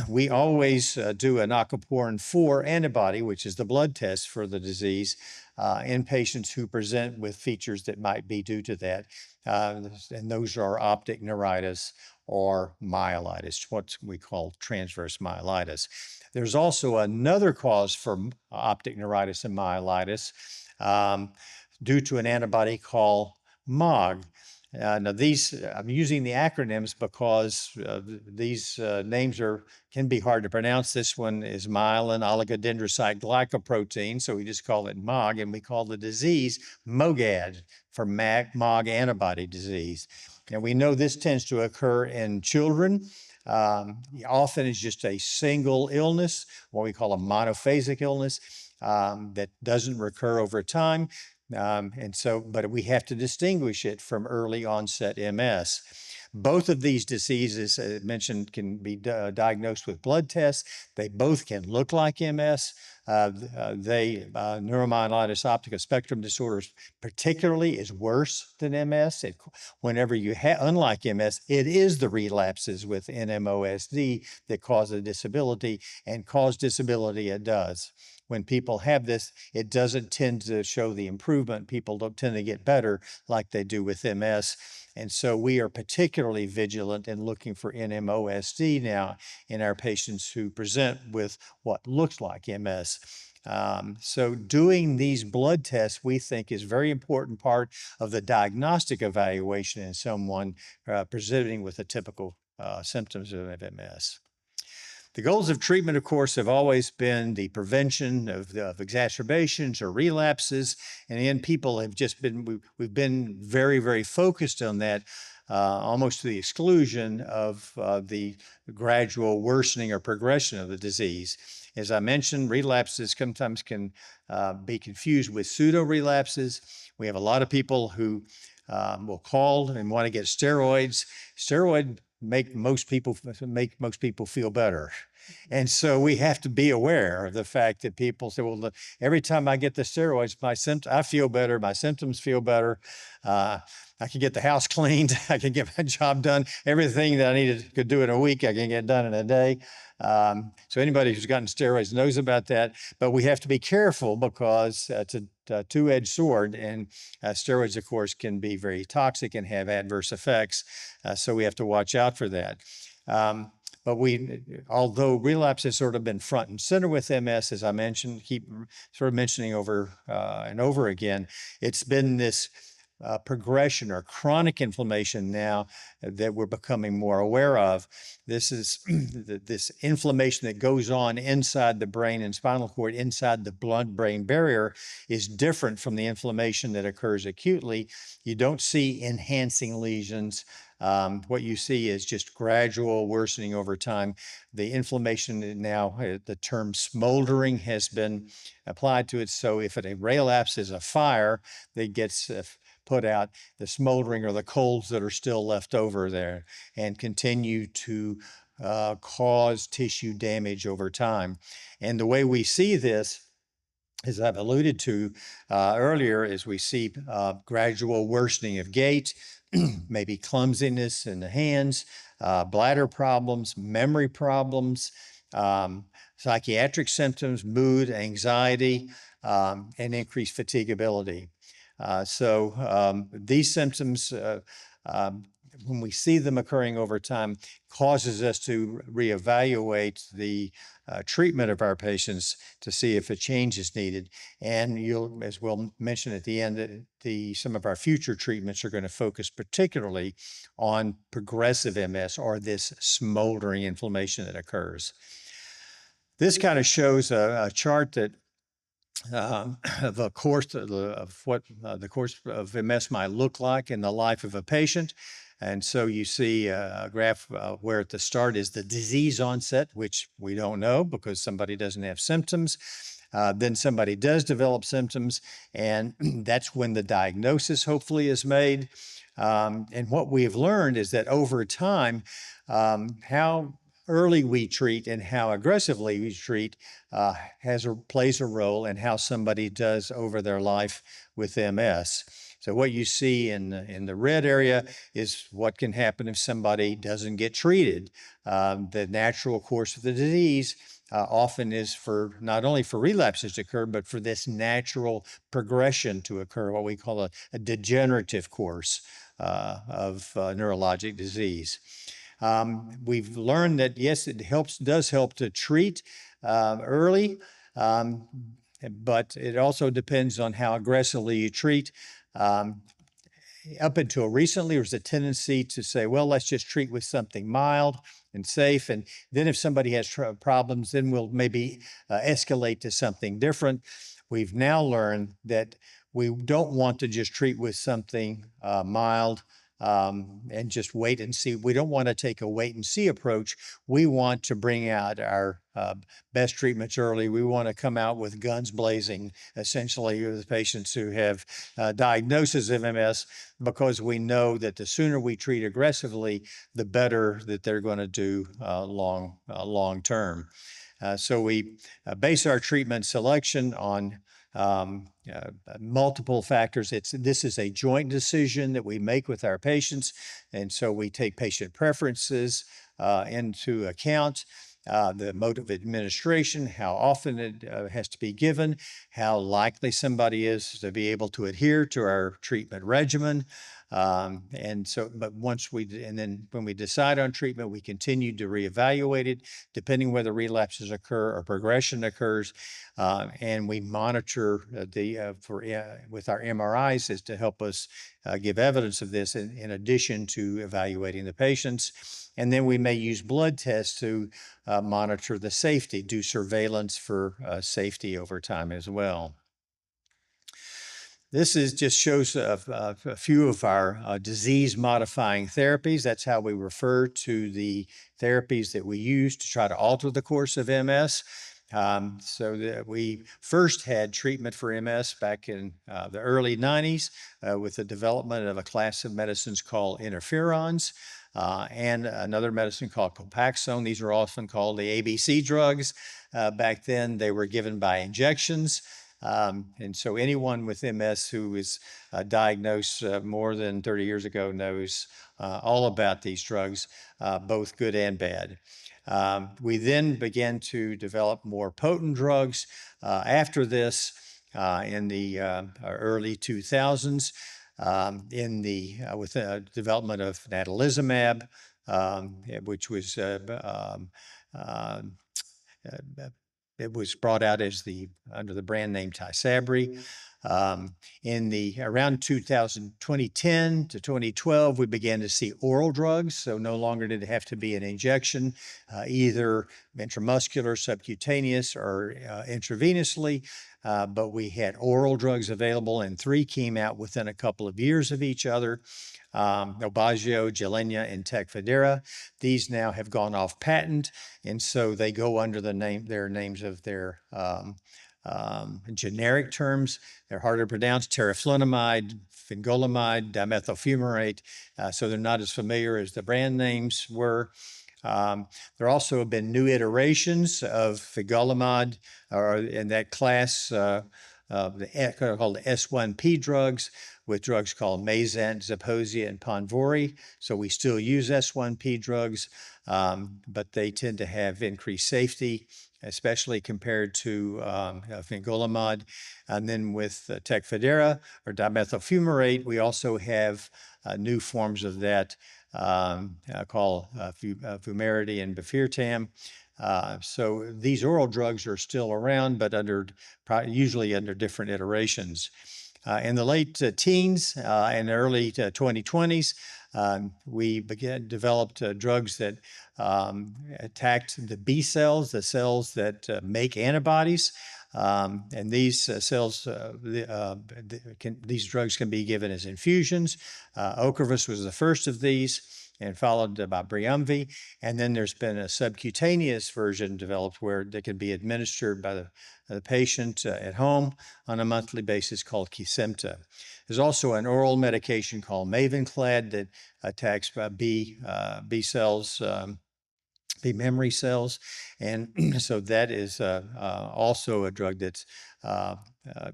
we always do an aquaporin 4 antibody, which is the blood test for the disease, in patients who present with features that might be due to that. And those are optic neuritis or myelitis, what we call transverse myelitis. There's also another cause for optic neuritis and myelitis due to an antibody called MOG. Now I'm using the acronyms because these names can be hard to pronounce. This one is myelin oligodendrocyte glycoprotein, so we just call it MOG, and we call the disease MOGAD for MOG antibody disease. And we know this tends to occur in children. Often it's just a single illness, what we call a monophasic illness, that doesn't recur over time. But we have to distinguish it from early onset MS. Both of these diseases, as mentioned, can be diagnosed with blood tests. They both can look like MS. Neuromyelitis optica spectrum disorder particularly is worse than MS. Whenever you unlike MS, it is the relapses with NMOSD that cause a disability, and cause disability it does. When people have this, it doesn't tend to show the improvement. People don't tend to get better like they do with MS. And so we are particularly vigilant in looking for NMOSD now in our patients who present with what looks like MS. So doing these blood tests, we think, is a very important part of the diagnostic evaluation in someone presenting with the typical symptoms of MS. The goals of treatment, of course, have always been the prevention of exacerbations or relapses. And again, people have just we've been very, very focused on that, almost to the exclusion of the gradual worsening or progression of the disease. As I mentioned, relapses sometimes can be confused with pseudo-relapses. We have a lot of people who will call and want to get steroids. Steroids make most people feel better. And so we have to be aware of the fact that people say, well, every time I get the steroids, I feel better, my symptoms feel better. I can get the house cleaned, I can get my job done. Everything that I could do in a week, I can get done in a day. So anybody who's gotten steroids knows about that. But we have to be careful because it's a two-edged sword, and steroids, of course, can be very toxic and have adverse effects. So we have to watch out for that. But although relapse has sort of been front and center with MS, as I mentioned, keep sort of mentioning over and over again, it's been this progression or chronic inflammation now that we're becoming more aware of. This is this inflammation that goes on inside the brain and spinal cord, inside the blood-brain barrier, is different from the inflammation that occurs acutely. You don't see enhancing lesions. What you see is just gradual worsening over time. The inflammation now, the term smoldering has been applied to it. So if a relapse is a fire that gets put out, the smoldering or the coals that are still left over there and continue to cause tissue damage over time. And the way we see this, as I've alluded to earlier, is we see gradual worsening of gait, maybe clumsiness in the hands, bladder problems, memory problems, psychiatric symptoms, mood, anxiety, and increased fatigability. So these symptoms when we see them occurring over time, causes us to reevaluate the treatment of our patients to see if a change is needed. And you'll, as we'll mention at the end, that some of our future treatments are going to focus particularly on progressive MS, or this smoldering inflammation that occurs. This kind of shows a chart that of a course of what the course of MS might look like in the life of a patient. And so you see a graph where at the start is the disease onset, which we don't know because somebody doesn't have symptoms. Then somebody does develop symptoms, and that's when the diagnosis hopefully is made. And what we've learned is that over time, how early we treat and how aggressively we treat plays a role in how somebody does over their life with MS. So what you see in the red area is what can happen if somebody doesn't get treated. The natural course of the disease often is for not only for relapses to occur, but for this natural progression to occur, what we call a degenerative course of neurologic disease. We've learned that, yes, it does help to treat early, but it also depends on how aggressively you treat. Up until recently, there was a tendency to say, well, let's just treat with something mild and safe. And then if somebody has problems, then we'll maybe escalate to something different. We've now learned that we don't want to just treat with something mild and just wait and see. We don't want to take a wait and see approach. We want to bring out our best treatments early. We want to come out with guns blazing, essentially, with patients who have diagnosis of MS, because we know that the sooner we treat aggressively, the better that they're going to do long term. So we base our treatment selection on multiple factors. This is a joint decision that we make with our patients, and so we take patient preferences into account. The mode of administration, how often it has to be given, how likely somebody is to be able to adhere to our treatment regimen. But then when we decide on treatment, we continue to reevaluate it, depending whether relapses occur or progression occurs. And we monitor with our MRIs is to help us give evidence of this in addition to evaluating the patients. And then we may use blood tests to monitor the safety, do surveillance for safety over time as well. This just shows a few of our disease-modifying therapies. That's how we refer to the therapies that we use to try to alter the course of MS. So that we first had treatment for MS back in the early 90s with the development of a class of medicines called interferons. And another medicine called Copaxone. These are often called the ABC drugs. Back then, they were given by injections. And so anyone with MS who is diagnosed more than 30 years ago knows all about these drugs, both good and bad. We then began to develop more potent drugs after this in the early 2000s. With the development of natalizumab, which was it was brought out under the brand name Tysabri. Around 2010 to 2012, we began to see oral drugs. So no longer did it have to be an injection, either intramuscular, subcutaneous, or intravenously. But we had oral drugs available, and 3 came out within a couple of years of each other. Aubagio, Gilenya, and Tecfidera. These now have gone off patent, and so they go under their names of their generic terms. They're harder to pronounce: teriflunomide, fingolimide, dimethylfumarate. So they're not as familiar as the brand names were. There also have been new iterations of fingolimide, or in that class, called the S1P drugs, with drugs called Mayzent, Zeposia, and Ponvory. So we still use S1P drugs, but they tend to have increased safety, especially compared to fingolimide. And then with Tecfidera, or dimethylfumarate, we also have new forms of that called Vumerity and Bifirtam. So these oral drugs are still around, but usually under different iterations. In the late teens and early 2020s, we developed drugs that attacked the B cells, the cells that make antibodies. And these cells, these drugs can be given as infusions. Ocrevus was the first of these, and followed by Briumvi. And then there's been a subcutaneous version developed where they can be administered by the patient at home on a monthly basis called Kesimpta. There's also an oral medication called Mavenclad that attacks B cells, B memory cells. And so that is also a drug that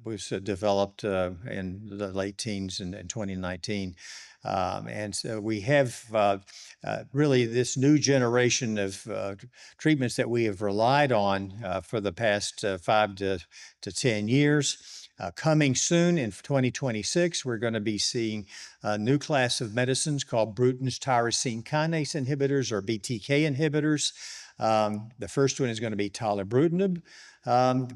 was developed in the late teens in 2019. And so we have really this new generation of treatments that we have relied on for the past 5 to 10 years. Coming soon in 2026, we're going to be seeing a new class of medicines called Bruton's tyrosine kinase inhibitors, or BTK inhibitors. The first one is going to be Tolebrutinib,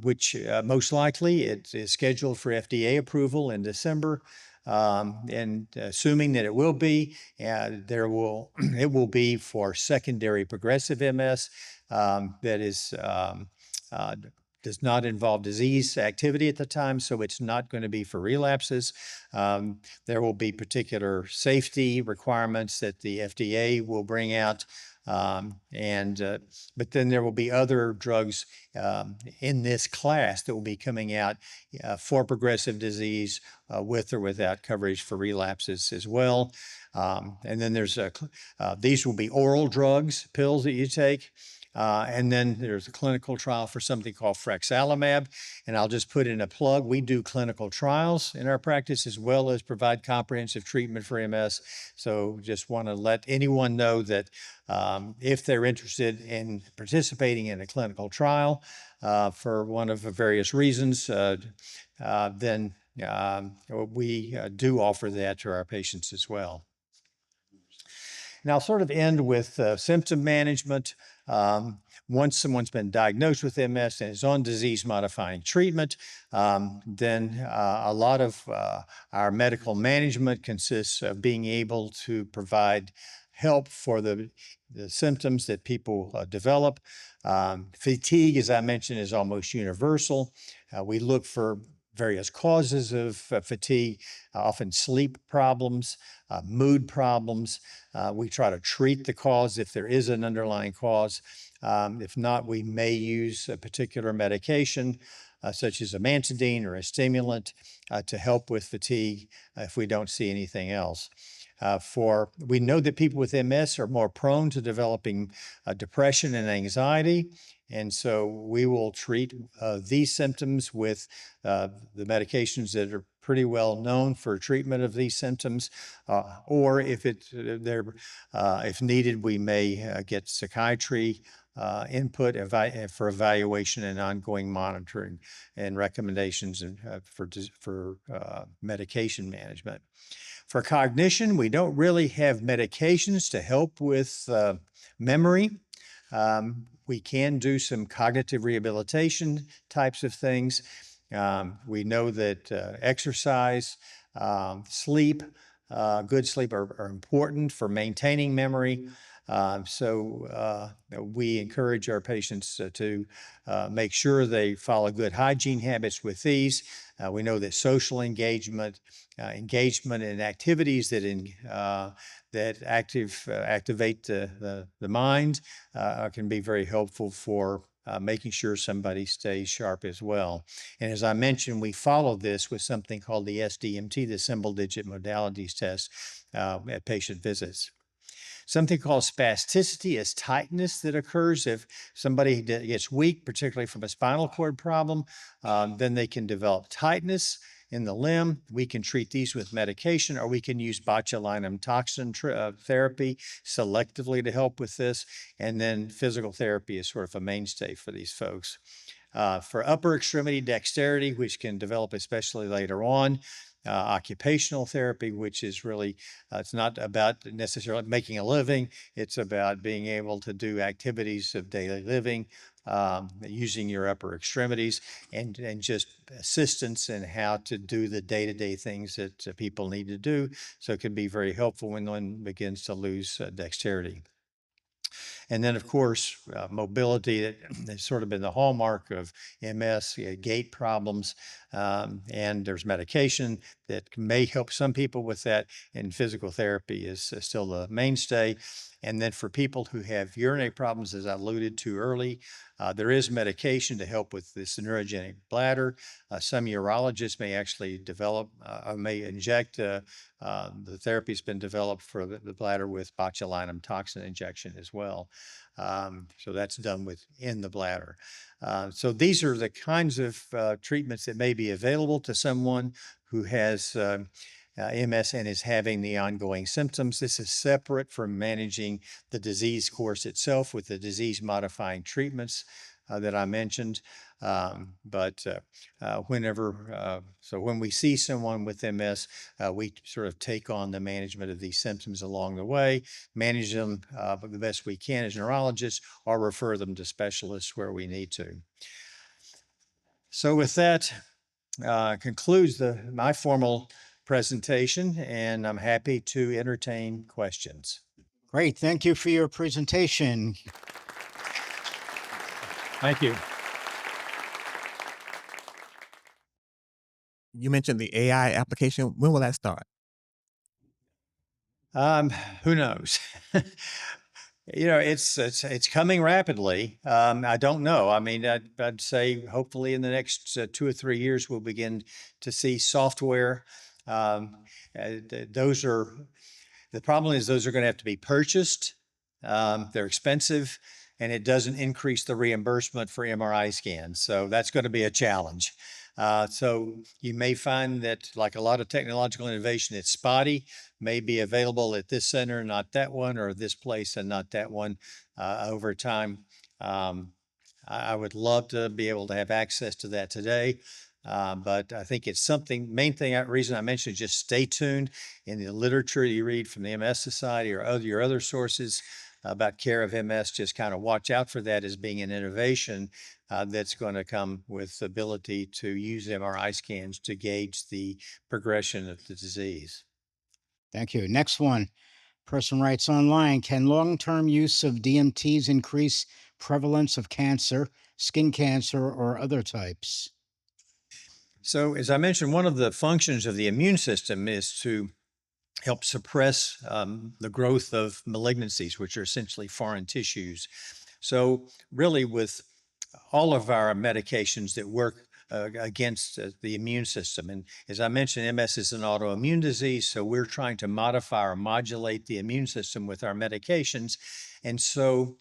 which most likely it is scheduled for FDA approval in December. And assuming that it will be, it will be for secondary progressive MS that is does not involve disease activity at the time, so it's not going to be for relapses. There will be particular safety requirements that the FDA will bring out. But then there will be other drugs in this class that will be coming out for progressive disease with or without coverage for relapses as well. And then there's these will be oral drugs, pills that you take. And then there's a clinical trial for something called Frexalimab. And I'll just put in a plug. We do clinical trials in our practice as well as provide comprehensive treatment for MS. So just want to let anyone know that if they're interested in participating in a clinical trial for one of the various reasons, then we do offer that to our patients as well. And I'll sort of end with symptom management. Once someone's been diagnosed with MS and is on disease-modifying treatment, then a lot of our medical management consists of being able to provide help for the symptoms that people develop. Fatigue, as I mentioned, is almost universal. We look for various causes of fatigue, often sleep problems, mood problems. We try to treat the cause if there is an underlying cause. If not, we may use a particular medication, such as amantadine or a stimulant, to help with fatigue if we don't see anything else. We know that people with MS are more prone to developing depression and anxiety. And so we will treat these symptoms with the medications that are pretty well known for treatment of these symptoms. Or if needed, we may get psychiatry input for evaluation and ongoing monitoring and recommendations for medication management. For cognition, we don't really have medications to help with memory. We can do some cognitive rehabilitation types of things. We know that exercise, sleep, good sleep are important for maintaining memory. So we encourage our patients to make sure they follow good hygiene habits with these. We know that social engagement in activities that activate the mind can be very helpful for making sure somebody stays sharp as well. And as I mentioned, we follow this with something called the SDMT, the Symbol Digit Modalities Test, at patient visits. Something called spasticity is tightness that occurs if somebody gets weak, particularly from a spinal cord problem. Then they can develop tightness in the limb. We can treat these with medication, or we can use botulinum toxin therapy selectively to help with this. And then physical therapy is sort of a mainstay for these folks. For upper extremity dexterity, which can develop especially later on, occupational therapy, which is really, it's not about necessarily making a living. It's about being able to do activities of daily living, using your upper extremities, and just assistance in how to do the day-to-day things that people need to do. So it can be very helpful when one begins to lose dexterity. And then, of course, mobility that has sort of been the hallmark of MS, gait problems, and there's medication that may help some people with that, and physical therapy is still the mainstay. And then for people who have urinary problems, as I alluded to early, there is medication to help with this neurogenic bladder. Some urologists may actually develop or may inject, the therapy's been developed for the bladder with botulinum toxin injection as well. So that's done within the bladder. So these are the kinds of treatments that may be available to someone who has MS and is having the ongoing symptoms. This is separate from managing the disease course itself with the disease-modifying treatments that I mentioned. When we see someone with MS, we sort of take on the management of these symptoms along the way, manage them the best we can as neurologists, or refer them to specialists where we need to. So with that, concludes my formal presentation, and I'm happy to entertain questions. Great. Thank you for your presentation. Thank you. You mentioned the AI application. When will that start? Who knows? It's coming rapidly. I don't know. I mean, I'd say hopefully in the next 2 or 3 years, we'll begin to see software. The problem is those are going to have to be purchased. They're expensive, and it doesn't increase the reimbursement for MRI scans. So that's going to be a challenge. So you may find that, like a lot of technological innovation, it's spotty, may be available at this center, not that one, or this place and not that one over time. I would love to be able to have access to that today. But I think it's something, reason I mentioned is just stay tuned in the literature you read from the MS Society or your other sources about care of MS. Just kind of watch out for that as being an innovation that's going to come with the ability to use MRI scans to gauge the progression of the disease. Thank you. Next one. Person writes online, can long-term use of DMTs increase prevalence of cancer, skin cancer, or other types? So as I mentioned, one of the functions of the immune system is to help suppress the growth of malignancies, which are essentially foreign tissues. So really, with all of our medications that work against the immune system, and as I mentioned, MS is an autoimmune disease, so we're trying to modify or modulate the immune system with our medications. And so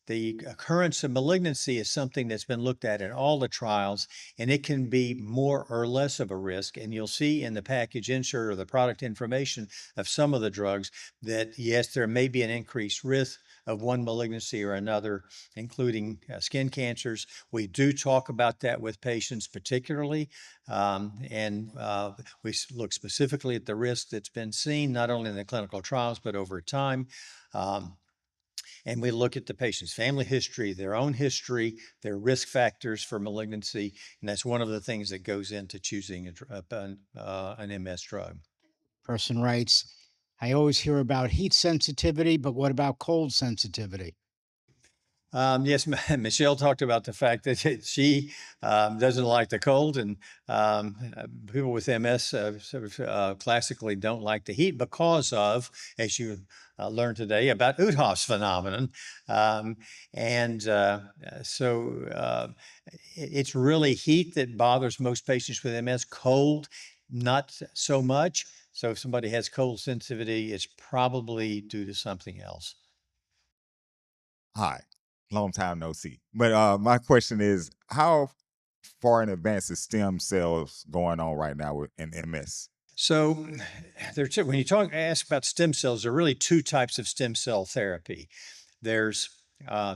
the occurrence of malignancy is something that's been looked at in all the trials, and it can be more or less of a risk. And you'll see in the package insert or the product information of some of the drugs that, yes, there may be an increased risk of one malignancy or another, including skin cancers. We do talk about that with patients particularly, and we look specifically at the risk that's been seen, not only in the clinical trials, but over time. And we look at the patient's family history, their own history, their risk factors for malignancy, and that's one of the things that goes into choosing an MS drug. Person writes, I always hear about heat sensitivity, but what about cold sensitivity? Yes, Michelle talked about the fact that she doesn't like the cold, and people with MS classically don't like the heat because of, as you learned today, about Udhoff's phenomenon. It's really heat that bothers most patients with MS. Cold, not so much. So if somebody has cold sensitivity, it's probably due to something else. Hi, long time no see. But my question is, how far in advance is stem cells going on right now in MS? So when you ask about stem cells, there are really two types of stem cell therapy. There's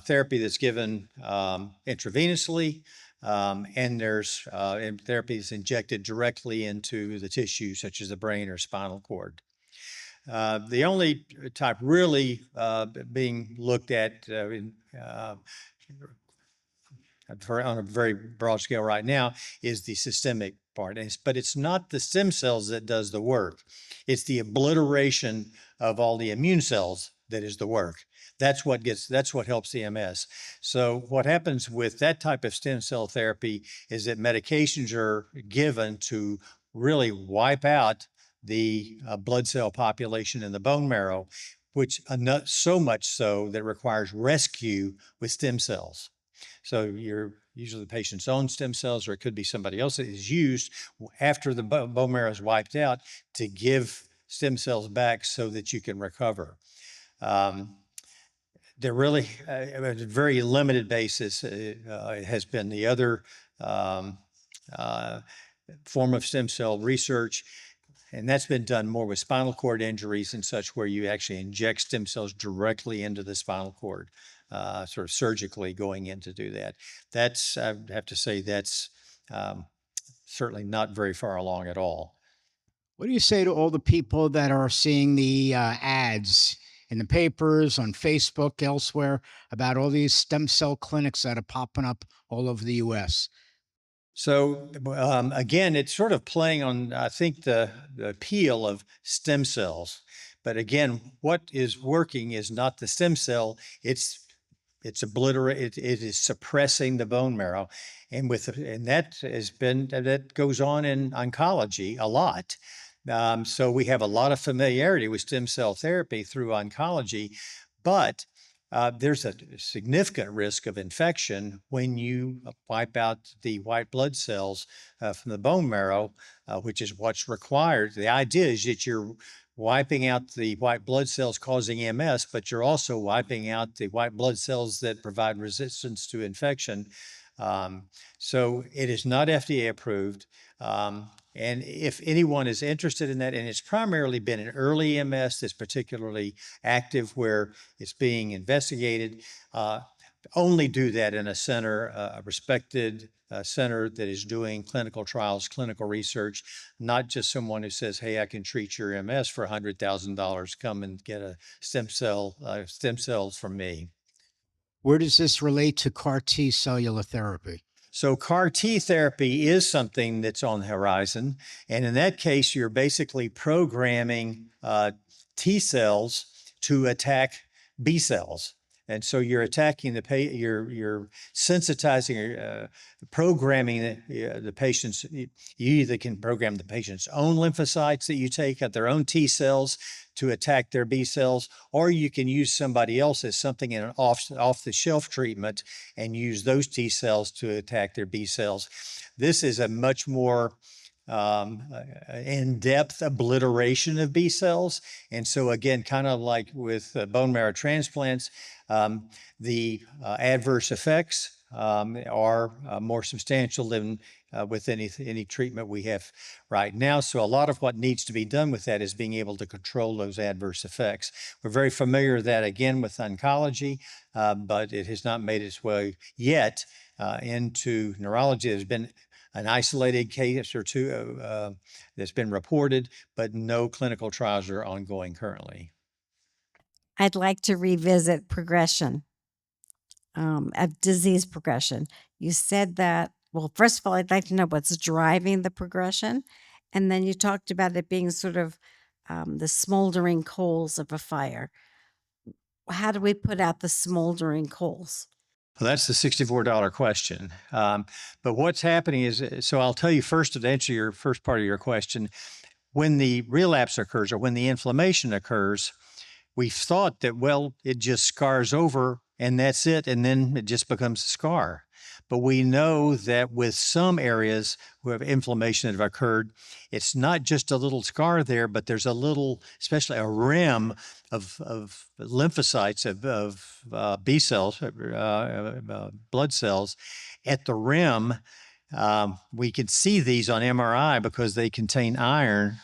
therapy that's given intravenously, and there's therapies injected directly into the tissue, such as the brain or spinal cord. The only type really being looked at on a very broad scale right now is the systemic part. But it's not the stem cells that does the work. It's the obliteration of all the immune cells that is the work. That's what helps the MS. So what happens with that type of stem cell therapy is that medications are given to really wipe out the blood cell population in the bone marrow, which so much so that it requires rescue with stem cells. So you're usually the patient's own stem cells, or it could be somebody else that is used after the bone marrow is wiped out to give stem cells back so that you can recover. They're really, on a very limited basis, it has been the other form of stem cell research. And that's been done more with spinal cord injuries and such, where you actually inject stem cells directly into the spinal cord, sort of surgically going in to do that. I have to say, that's certainly not very far along at all. What do you say to all the people that are seeing the ads in the papers, on Facebook, elsewhere, about all these stem cell clinics that are popping up all over the U.S.? So again, it's sort of playing on, I think, the appeal of stem cells. But again, what is working is not the stem cell. It is suppressing the bone marrow, and that goes on in oncology a lot. So we have a lot of familiarity with stem cell therapy through oncology, but there's a significant risk of infection when you wipe out the white blood cells from the bone marrow, which is what's required. The idea is that you're wiping out the white blood cells causing MS, but you're also wiping out the white blood cells that provide resistance to infection. So it is not FDA approved. And if anyone is interested in that, and it's primarily been an early MS that's particularly active where it's being investigated, only do that in a center, a respected center that is doing clinical trials, clinical research, not just someone who says, hey, I can treat your MS for $100,000, come and get a stem cells from me. Where does this relate to CAR T cellular therapy? So CAR T therapy is something that's on the horizon. And in that case, you're basically programming T cells to attack B cells. And so you're attacking you're sensitizing, programming the patient's. You either can program the patient's own lymphocytes that you take at their own T cells to attack their B cells, or you can use somebody else's, something in an off-the-shelf treatment, and use those T cells to attack their B cells. This is a much more in-depth obliteration of B cells. And so again, kind of like with bone marrow transplants, the adverse effects are more substantial than with any treatment we have right now. So a lot of what needs to be done with that is being able to control those adverse effects. We're very familiar with that again with oncology, but it has not made its way yet into neurology. There's been an isolated case or two that's been reported, but no clinical trials are ongoing currently. I'd like to revisit progression, of disease progression. You said that, well, first of all, I'd like to know what's driving the progression. And then you talked about it being sort of the smoldering coals of a fire. How do we put out the smoldering coals? Well, that's the $64 question. But what's happening is, so I'll tell you first to answer your first part of your question. When the relapse occurs or when the inflammation occurs, we've thought that, well, it just scars over and that's it, and then it just becomes a scar. But we know that with some areas where inflammation have occurred, it's not just a little scar there, but there's a little, especially a rim of lymphocytes, of B cells, blood cells at the rim. We can see these on MRI because they contain iron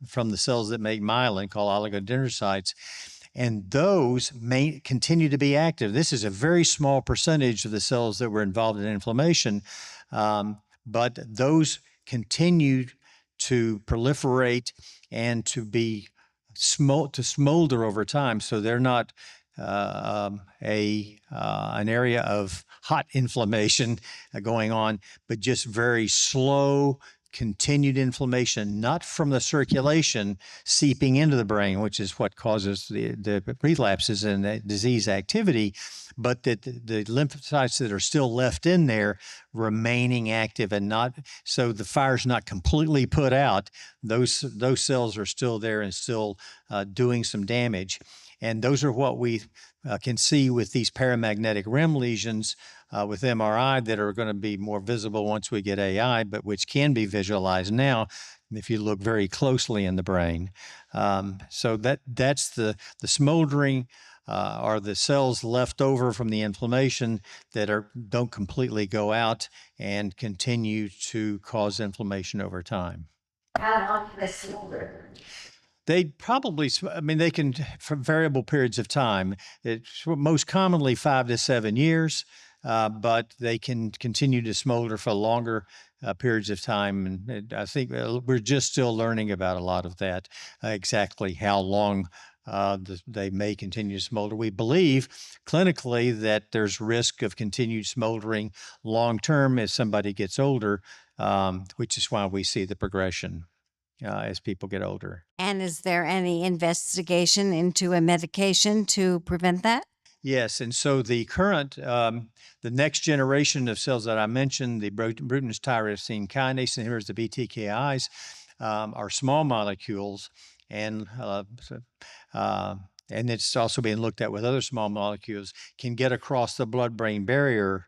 from the cells that make myelin, called oligodendrocytes. And those may continue to be active. This is a very small percentage of the cells that were involved in inflammation, but those continue to proliferate and to be smolder over time. So they're not an area of hot inflammation going on, but just very slow, continued inflammation, not from the circulation seeping into the brain, which is what causes the relapses and the disease activity, but that the lymphocytes that are still left in there remaining active and not, so the fire's not completely put out. Those cells are still there and still doing some damage. And those are what we can see with these paramagnetic rim lesions with MRI that are going to be more visible once we get AI, but which can be visualized now if you look very closely in the brain. So that's the smoldering are the cells left over from the inflammation that don't completely go out and continue to cause inflammation over time. How long do they smolder? They probably, they can, for variable periods of time. It's most commonly 5 to 7 years, but they can continue to smolder for longer periods of time. And I think we're just still learning about a lot of that, exactly how long they may continue to smolder. We believe clinically that there's risk of continued smoldering long-term as somebody gets older, which is why we see the progression as people get older. And is there any investigation into a medication to prevent that? Yes, and so the current, the next generation of cells that I mentioned, the Bruton's tyrosine kinase inhibitors, the BTKIs, are small molecules, and it's also being looked at with other small molecules, can get across the blood-brain barrier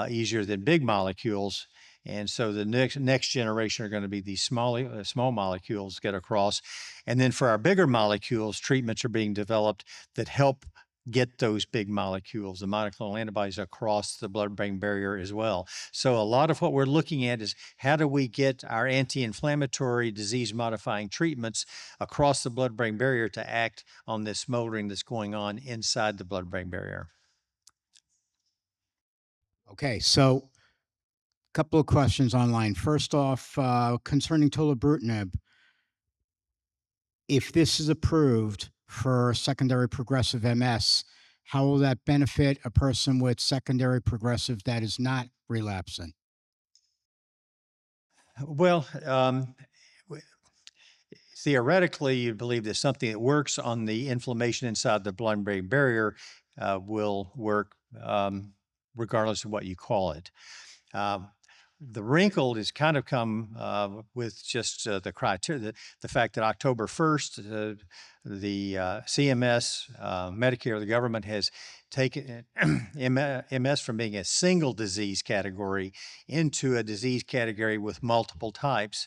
easier than big molecules. And so the next generation are going to be these small molecules get across. And then for our bigger molecules, treatments are being developed that help get those big molecules, the monoclonal antibodies, across the blood-brain barrier as well. So a lot of what we're looking at is how do we get our anti-inflammatory disease-modifying treatments across the blood-brain barrier to act on this smoldering that's going on inside the blood-brain barrier. Okay, so couple of questions online. First off, concerning tolobrutinib, if this is approved for secondary progressive MS, how will that benefit a person with secondary progressive that is not relapsing? Well, theoretically, you believe that something that works on the inflammation inside the blood-brain barrier will work regardless of what you call it. The wrinkle has kind of come with just the criteria, the fact that October 1st, the CMS, Medicare, the government has taken MS from being a single disease category into a disease category with multiple types.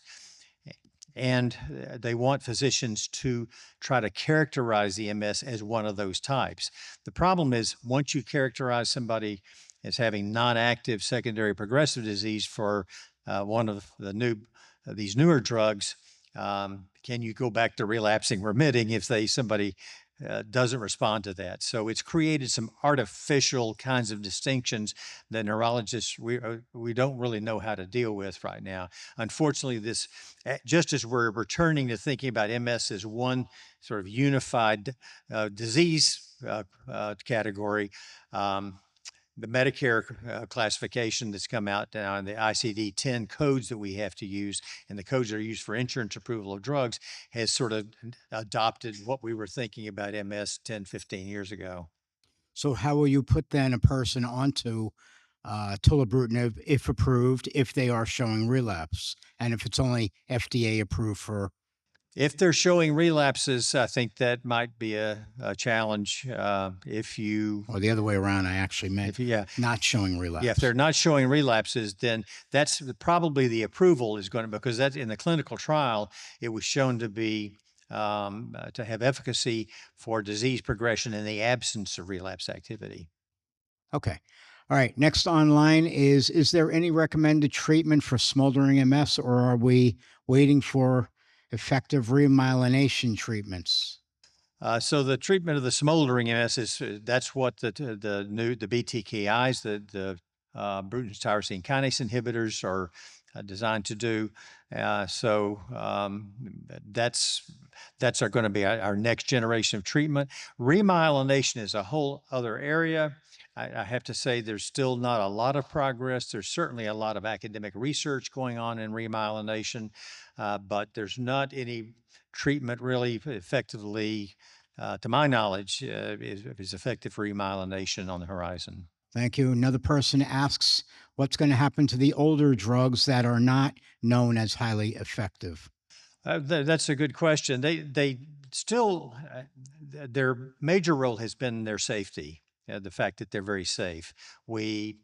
And they want physicians to try to characterize the MS as one of those types. The problem is once you characterize somebody as having non-active secondary progressive disease for one of these newer drugs, can you go back to relapsing remitting if somebody doesn't respond to that? So it's created some artificial kinds of distinctions that neurologists, we don't really know how to deal with right now. Unfortunately, this, just as we're returning to thinking about MS as one sort of unified disease category, the Medicare classification that's come out now and the ICD-10 codes that we have to use and the codes that are used for insurance approval of drugs has sort of adopted what we were thinking about MS 10, 15 years ago. So how will you put then a person onto tolobrutinib if approved, if they are showing relapse, and if it's only FDA approved for? If they're showing relapses, I think that might be a challenge. If you, Or the other way around, I actually meant not showing relapse. Yeah, if they're not showing relapses, then that's probably the approval is going to, because that's in the clinical trial, it was shown to be to have efficacy for disease progression in the absence of relapse activity. Okay. All right. Next online is there any recommended treatment for smoldering MS, or are we waiting for effective remyelination treatments? So the treatment of the smoldering MS is that's what the BTKIs, the Bruton tyrosine kinase inhibitors are designed to do. That's going to be our next generation of treatment. Remyelination is a whole other area. I have to say there's still not a lot of progress. There's certainly a lot of academic research going on in remyelination, but there's not any treatment really effectively, to my knowledge, is effective for remyelination on the horizon. Thank you. Another person asks, what's going to happen to the older drugs that are not known as highly effective? That's a good question. They still, their major role has been their safety, the fact that they're very safe. We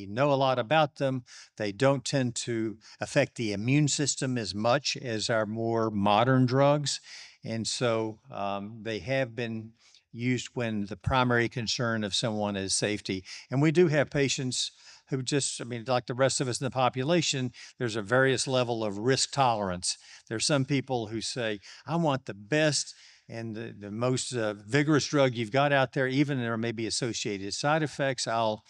know a lot about them. They don't tend to affect the immune system as much as our more modern drugs. And so they have been used when the primary concern of someone is safety. And we do have patients who just, like the rest of us in the population, there's a various level of risk tolerance. There's some people who say, I want the best and the most vigorous drug you've got out there, even there may be associated side effects. I'm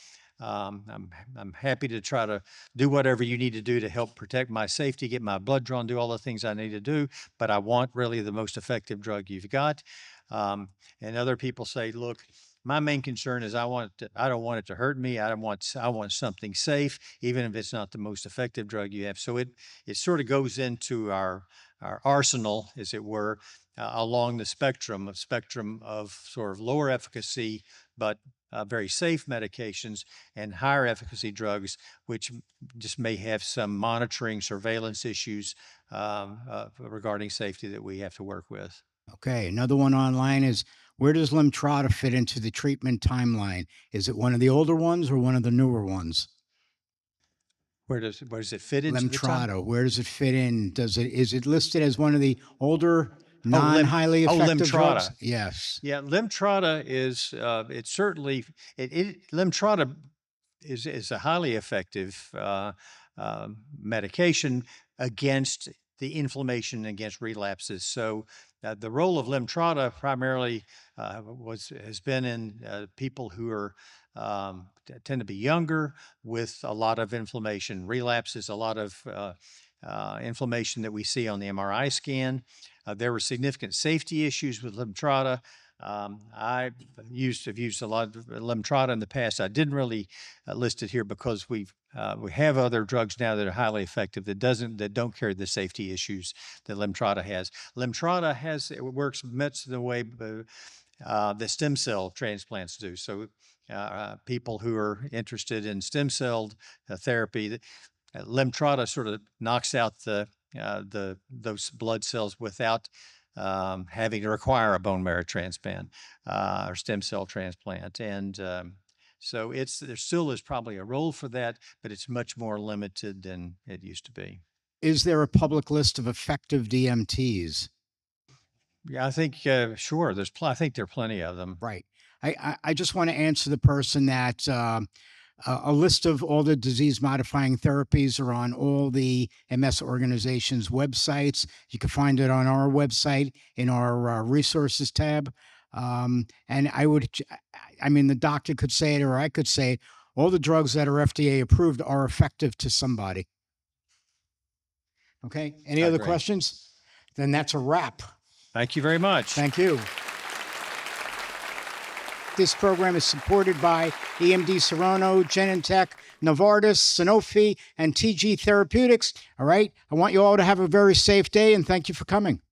happy to try to do whatever you need to do to help protect my safety, get my blood drawn, do all the things I need to do, but I want really the most effective drug you've got. And other people say, look, my main concern is I don't want it to hurt me. I want something safe, even if it's not the most effective drug you have. So it sort of goes into our arsenal, as it were, along the spectrum of sort of lower efficacy, but very safe medications, and higher efficacy drugs, which just may have some monitoring surveillance issues regarding safety that we have to work with. Okay, another one online is, where does Lemtrada fit into the treatment timeline? Is it one of the older ones or one of the newer ones? Where does it fit into Lemtrada, where does it fit in? Is it listed as one of the older non-highly effective drugs? Yes. Yeah, Lemtrada is Lemtrada is a highly effective medication against the inflammation, against relapses. So the role of Lemtrada primarily has been in people who are tend to be younger with a lot of inflammation. Relapses, a lot of inflammation that we see on the MRI scan. There were significant safety issues with Lemtrada. I've used a lot of Lemtrada in the past. I didn't really list it here because we have other drugs now that are highly effective that don't carry the safety issues that Lemtrada has. Lemtrada works much the way the stem cell transplants do. So people who are interested in stem cell therapy, Lemtrada sort of knocks out those blood cells without having to require a bone marrow transplant or stem cell transplant. And so there still is probably a role for that, but it's much more limited than it used to be. Is there a public list of effective DMTs? Yeah, I think, sure. I think there are plenty of them. Right. I just want to answer the person that a list of all the disease-modifying therapies are on all the MS organizations' websites. You can find it on our website in our resources tab. And the doctor could say it, or I could say it, all the drugs that are FDA approved are effective to somebody. Okay. Any other questions? Then that's a wrap. Thank you very much. Thank you. This program is supported by EMD Serono, Genentech, Novartis, Sanofi, and TG Therapeutics. All right. I want you all to have a very safe day, and thank you for coming.